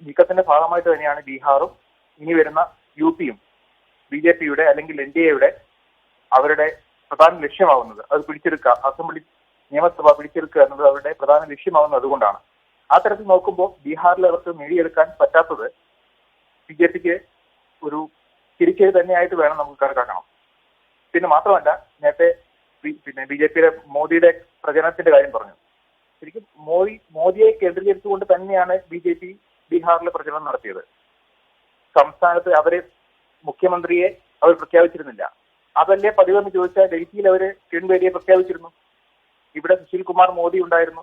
നീക്കത്തിന്റെ ഭാഗമായിട്ട് തന്നെയാണ് ബീഹാറും ഇനി വരുന്ന യുപിയും BJPയുടെ അല്ലെങ്കിൽ NDAയുടെ അവരുടെ പ്രധാന ലക്ഷ്യമാവുന്നത്. അത് പിടിച്ചെടുക്കുക, അസംബ്ലി നിയമസഭ പിടിച്ചെടുക്കുക എന്നത് അവരുടെ പ്രധാന ലക്ഷ്യമാവുന്നത് അതുകൊണ്ടാണ്. ആ തരത്തിൽ നോക്കുമ്പോൾ ബീഹാറിൽ അവർക്ക് നേടിയെടുക്കാൻ പറ്റാത്തത് BJPക്ക് ഒരു തിരിച്ചടി തന്നെയായിട്ട് വേണം നമുക്ക് കണക്കാക്കണം. പിന്നെ മാത്രമല്ല, നേരത്തെ BJPയുടെ മോദിയുടെ പ്രചരണത്തിന്റെ കാര്യം പറഞ്ഞു. ശരിക്കും മോദിയെ കേന്ദ്രീകരിച്ചുകൊണ്ട് തന്നെയാണ് BJP ബീഹാറിൽ പ്രചരണം നടത്തിയത്. സംസ്ഥാനത്ത് അവരെ മുഖ്യമന്ത്രിയെ അവർ പ്രഖ്യാപിച്ചിരുന്നില്ല. അതല്ലേ പതിവെന്ന് ചോദിച്ചാൽ ഡൽഹിയിൽ അവര് കിരൺബേദിയെ പ്രഖ്യാപിച്ചിരുന്നു. ഇവിടെ സുശീൽ കുമാർ മോദി ഉണ്ടായിരുന്നു,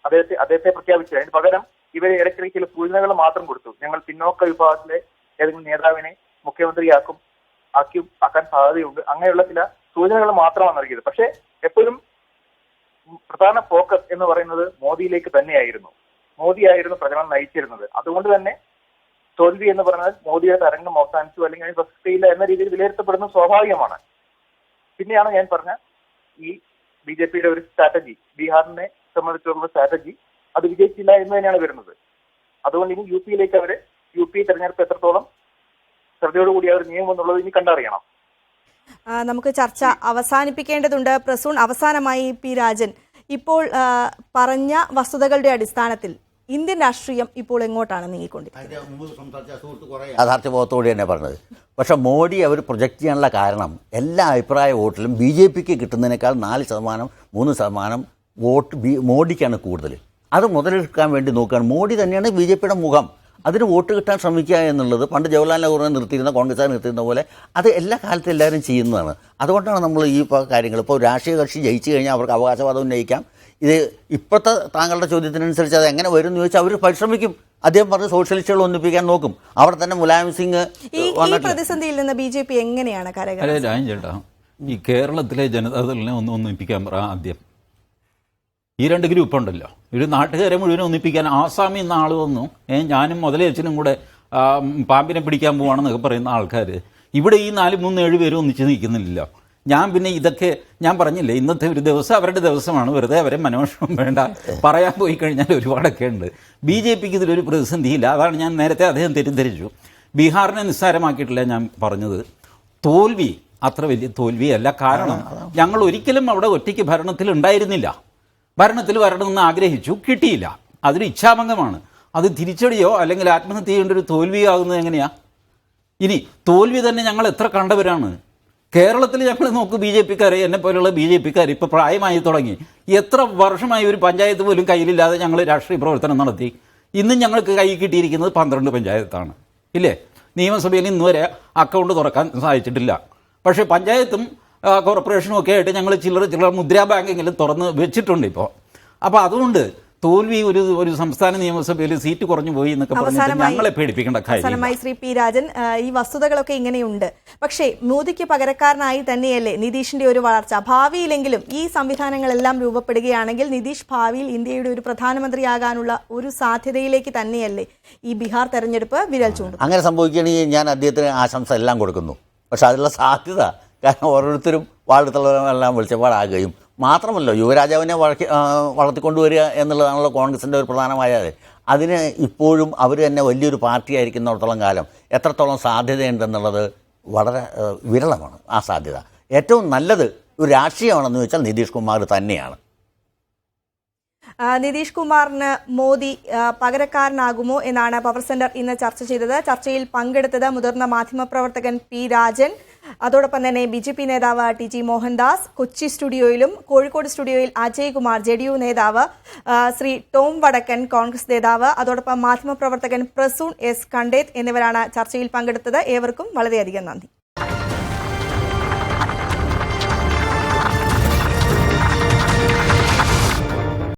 അദ്ദേഹത്തെ പ്രഖ്യാപിച്ചില്ല. അതിന് പകരം ഇവരെ ഇടയ്ക്കിടയ്ക്ക് ചില സൂചനകൾ മാത്രം കൊടുത്തു. ഞങ്ങൾ പിന്നോക്ക വിഭാഗത്തിലെ ഏതെങ്കിലും നേതാവിനെ മുഖ്യമന്ത്രിയാക്കാൻ സാധ്യതയുണ്ട്, അങ്ങനെയുള്ള ചില സൂചനകൾ മാത്രമാണ് നൽകിയത്. പക്ഷെ എപ്പോഴും പ്രധാന ഫോക്കസ് എന്ന് പറയുന്നത് മോദിയിലേക്ക് തന്നെയായിരുന്നു. മോദിയായിരുന്നു പ്രചരണം നയിച്ചിരുന്നത്. അതുകൊണ്ട് തന്നെ തോൽവി എന്ന് പറഞ്ഞാൽ മോദിയുടെ തരംഗം അവസാനിച്ചു അല്ലെങ്കിൽ അതിന് പ്രസക്തിയില്ല എന്ന രീതിയിൽ വിലയിരുത്തപ്പെടുന്നത് സ്വാഭാവികമാണ്. പിന്നെയാണ് ഞാൻ പറഞ്ഞ ഈ BJPയുടെ ഒരു സ്ട്രാറ്റജി, ബീഹാറിനെ സംബന്ധിച്ചുള്ള സ്ട്രാറ്റജി അത് വിജയിച്ചില്ല എന്ന് തന്നെയാണ് വരുന്നത്. അതുകൊണ്ട് ഇനി യുപി തെരഞ്ഞെടുപ്പ് എത്രത്തോളം ശ്രദ്ധയോടുകൂടി അവർ നീങ്ങുമെന്നുള്ളത് ഇനി കണ്ടറിയണം. നമുക്ക് ചർച്ച അവസാനിപ്പിക്കേണ്ടതുണ്ട്. പ്രസൂൺ, അവസാനമായി P. രാജൻ, ഇപ്പോൾ പറഞ്ഞ വസ്തുതകളുടെ അടിസ്ഥാനത്തിൽ ഇന്ത്യൻ രാഷ്ട്രീയം ഇപ്പോൾ എങ്ങോട്ടാണ് നീങ്ങിക്കൊണ്ടിരിക്കുന്നത്? യാഥാർത്ഥ്യബോധത്തോടെ തന്നെ പറഞ്ഞത്. പക്ഷെ മോഡി അവർ പ്രൊജക്റ്റ് ചെയ്യാനുള്ള കാരണം എല്ലാ അഭിപ്രായ വോട്ടിലും BJPക്ക് കിട്ടുന്നതിനേക്കാൾ 4%, 3% വോട്ട് മോഡിക്കാണ് കൂടുതൽ. അത് മുതലെടുക്കാൻ വേണ്ടി നോക്കുകയാണ്. മോഡി തന്നെയാണ് BJPയുടെ മുഖം. അതിന് വോട്ട് കിട്ടാൻ ശ്രമിക്കുക എന്നുള്ളത് പണ്ട് ജവഹർലാൽ നെഹ്റുവിനെ നിർത്തിയിരുന്ന, കോൺഗ്രസ് നിർത്തിയിരുന്ന പോലെ അത് എല്ലാ കാലത്തും എല്ലാവരും ചെയ്യുന്നതാണ്. അതുകൊണ്ടാണ് നമ്മൾ ഈ കാര്യങ്ങൾ ഇപ്പോൾ രാഷ്ട്രീയ കക്ഷി ജയിച്ചു കഴിഞ്ഞാൽ അവർക്ക് അവകാശവാദം ഉന്നയിക്കാം. ഇത് ഇപ്പോഴത്തെ താങ്കളുടെ ചോദ്യത്തിനനുസരിച്ച് അത് എങ്ങനെ വരും എന്ന് ചോദിച്ചാൽ അവർ പരിശ്രമിക്കും. അദ്ദേഹം പറഞ്ഞ് സോഷ്യലിസ്റ്റുകൾ ഒന്നിപ്പിക്കാൻ നോക്കും. അവിടെ തന്നെ മുലായം സിംഗ് ഈ പ്രതിസന്ധിയിൽ നിന്ന് BJP എങ്ങനെയാണ് കരകയറാൻ? ചേട്ടാ, ഈ കേരളത്തിലെ ജനതാദളിനെ ഒന്നിപ്പിക്കാൻ പറ ആദ്യം. ഈ 2 ഗ്രൂപ്പ് ഉണ്ടല്ലോ, ഒരു നാട്ടുകാരെ മുഴുവൻ ഒന്നിപ്പിക്കാൻ. ആസാമിൽ നിന്ന് ആൾ വന്നു, ഞാനും മുതലേച്ചനും കൂടെ പാമ്പിനെ പിടിക്കാൻ പോവാണെന്നൊക്കെ പറയുന്ന ആൾക്കാർ ഇവിടെ ഈ 4, 3, 7 പേരും ഒന്നിച്ച് നിൽക്കുന്നില്ല. ഞാൻ പിന്നെ ഇതൊക്കെ ഞാൻ പറഞ്ഞില്ലേ, ഇന്നത്തെ ഒരു ദിവസം അവരുടെ ദിവസമാണ്, വെറുതെ അവരെ മനോഷണം വേണ്ട. പറയാൻ പോയി കഴിഞ്ഞാൽ ഒരുപാടൊക്കെ ഉണ്ട്. BJPക്ക് ഇതിലൊരു പ്രതിസന്ധിയില്ല. അതാണ് ഞാൻ നേരത്തെ അദ്ദേഹം തെറ്റിദ്ധരിച്ചു. ബീഹാറിനെ നിസ്സാരമാക്കിയിട്ടില്ല ഞാൻ പറഞ്ഞത്. തോൽവി അത്ര വലിയ തോൽവിയല്ല. കാരണം ഞങ്ങൾ ഒരിക്കലും അവിടെ ഒറ്റയ്ക്ക് ഭരണത്തിൽ ഉണ്ടായിരുന്നില്ല. ഭരണത്തിൽ വരണമെന്ന് ആഗ്രഹിച്ചു, കിട്ടിയില്ല. അതൊരു ഇച്ഛാഭംഗമാണ്. അത് തിരിച്ചടിയോ അല്ലെങ്കിൽ ആത്മഹത്യ ചെയ്യേണ്ട ഒരു തോൽവിയാകുന്നത് എങ്ങനെയാ? ഇനി തോൽവി തന്നെ ഞങ്ങൾ എത്ര കണ്ടവരാണ്. കേരളത്തിൽ ഞങ്ങൾ നോക്കൂ, BJPക്കാരെ, എന്നെ പോലെയുള്ള BJPക്കാർ ഇപ്പോൾ പ്രായമായി തുടങ്ങി. എത്ര വർഷമായി ഒരു പഞ്ചായത്ത് പോലും കയ്യിലില്ലാതെ ഞങ്ങൾ രാഷ്ട്രീയ പ്രവർത്തനം നടത്തി. ഇന്നും ഞങ്ങൾക്ക് കൈ കിട്ടിയിരിക്കുന്നത് 12 പഞ്ചായത്താണ്, ഇല്ലേ? നിയമസഭയിൽ ഇന്നുവരെ അക്കൗണ്ട് തുറക്കാൻ സാധിച്ചിട്ടില്ല. പക്ഷേ പഞ്ചായത്തും കോർപ്പറേഷനും ഒക്കെ ആയിട്ട് ഞങ്ങൾ ചില്ലറ മുദ്രാ ബാങ്കെങ്കിലും തുറന്ന് വെച്ചിട്ടുണ്ട് ഇപ്പോൾ. അപ്പോൾ അതുകൊണ്ട് തോൽവി ഒരു സംസ്ഥാന നിയമസഭയിൽ സീറ്റ് കുറഞ്ഞു പോയി എന്നൊക്കെ പറഞ്ഞിട്ട് ഞങ്ങളെ പേടിപ്പിക്കേണ്ട കാര്യം. ശ്രീ P. രാജൻ, ഈ വസ്തുതകളൊക്കെ ഇങ്ങനെയുണ്ട്. പക്ഷേ മോദിക്ക് പകരക്കാരനായി തന്നെയല്ലേ നിതീഷിന്റെ ഒരു വളർച്ച? ഭാവിയിലെങ്കിലും ഈ സംവിധാനങ്ങളെല്ലാം രൂപപ്പെടുകയാണെങ്കിൽ നിതീഷ് ഭാവിയിൽ ഇന്ത്യയുടെ ഒരു പ്രധാനമന്ത്രിയാകാനുള്ള ഒരു സാധ്യതയിലേക്ക് തന്നെയല്ലേ ഈ ബീഹാർ തെരഞ്ഞെടുപ്പ് വിരൽ ചൂണ്ടും? അങ്ങനെ സംഭവിക്കുകയാണെങ്കിൽ ഞാൻ അദ്ദേഹത്തിന് ആശംസ എല്ലാം കൊടുക്കുന്നു. പക്ഷെ അതിനുള്ള സാധ്യത, കാരണം ഓരോരുത്തരും വാഴത്തുള്ളവരെല്ലാം വെളിച്ചപ്പാടാകുകയും മാത്രമല്ല യുവരാജാവിനെ വളർത്തിക്കൊണ്ടുവരിക എന്നുള്ളതാണല്ലോ കോൺഗ്രസിൻ്റെ ഒരു പ്രധാനമായത്. അതിന് ഇപ്പോഴും അവർ തന്നെ വലിയൊരു പാർട്ടി ആയിരിക്കുന്നിടത്തോളം കാലം എത്രത്തോളം സാധ്യതയുണ്ടെന്നുള്ളത് വളരെ വിരളമാണ്. ആ സാധ്യത ഏറ്റവും നല്ലത് ഒരു രാഷ്ട്രീയമാണെന്ന് വെച്ചാൽ നിതീഷ് കുമാർ തന്നെയാണ്. നിതീഷ് കുമാറിന് മോദി പകരക്കാരനാകുമോ എന്നാണ് പവർ സെന്റർ ഇന്ന് ചർച്ച ചെയ്തത്. ചർച്ചയിൽ പങ്കെടുത്തത് മുതിർന്ന മാധ്യമപ്രവർത്തകൻ P. രാജൻ, അതോടൊപ്പം തന്നെ BJP നേതാവ് TG മോഹൻദാസ്, കൊച്ചി സ്റ്റുഡിയോയിലും കോഴിക്കോട് സ്റ്റുഡിയോയിൽ അജയ് കുമാർ JDU നേതാവ്, ശ്രീ ടോം വടക്കൻ കോൺഗ്രസ് നേതാവ്, അതോടൊപ്പം മാധ്യമപ്രവർത്തകൻ പ്രസൂൺ S. ഖണ്ഡേത്ത് എന്നിവരാണ് ചർച്ചയിൽ പങ്കെടുത്തത്. ഏവർക്കും വളരെയധികം നന്ദി.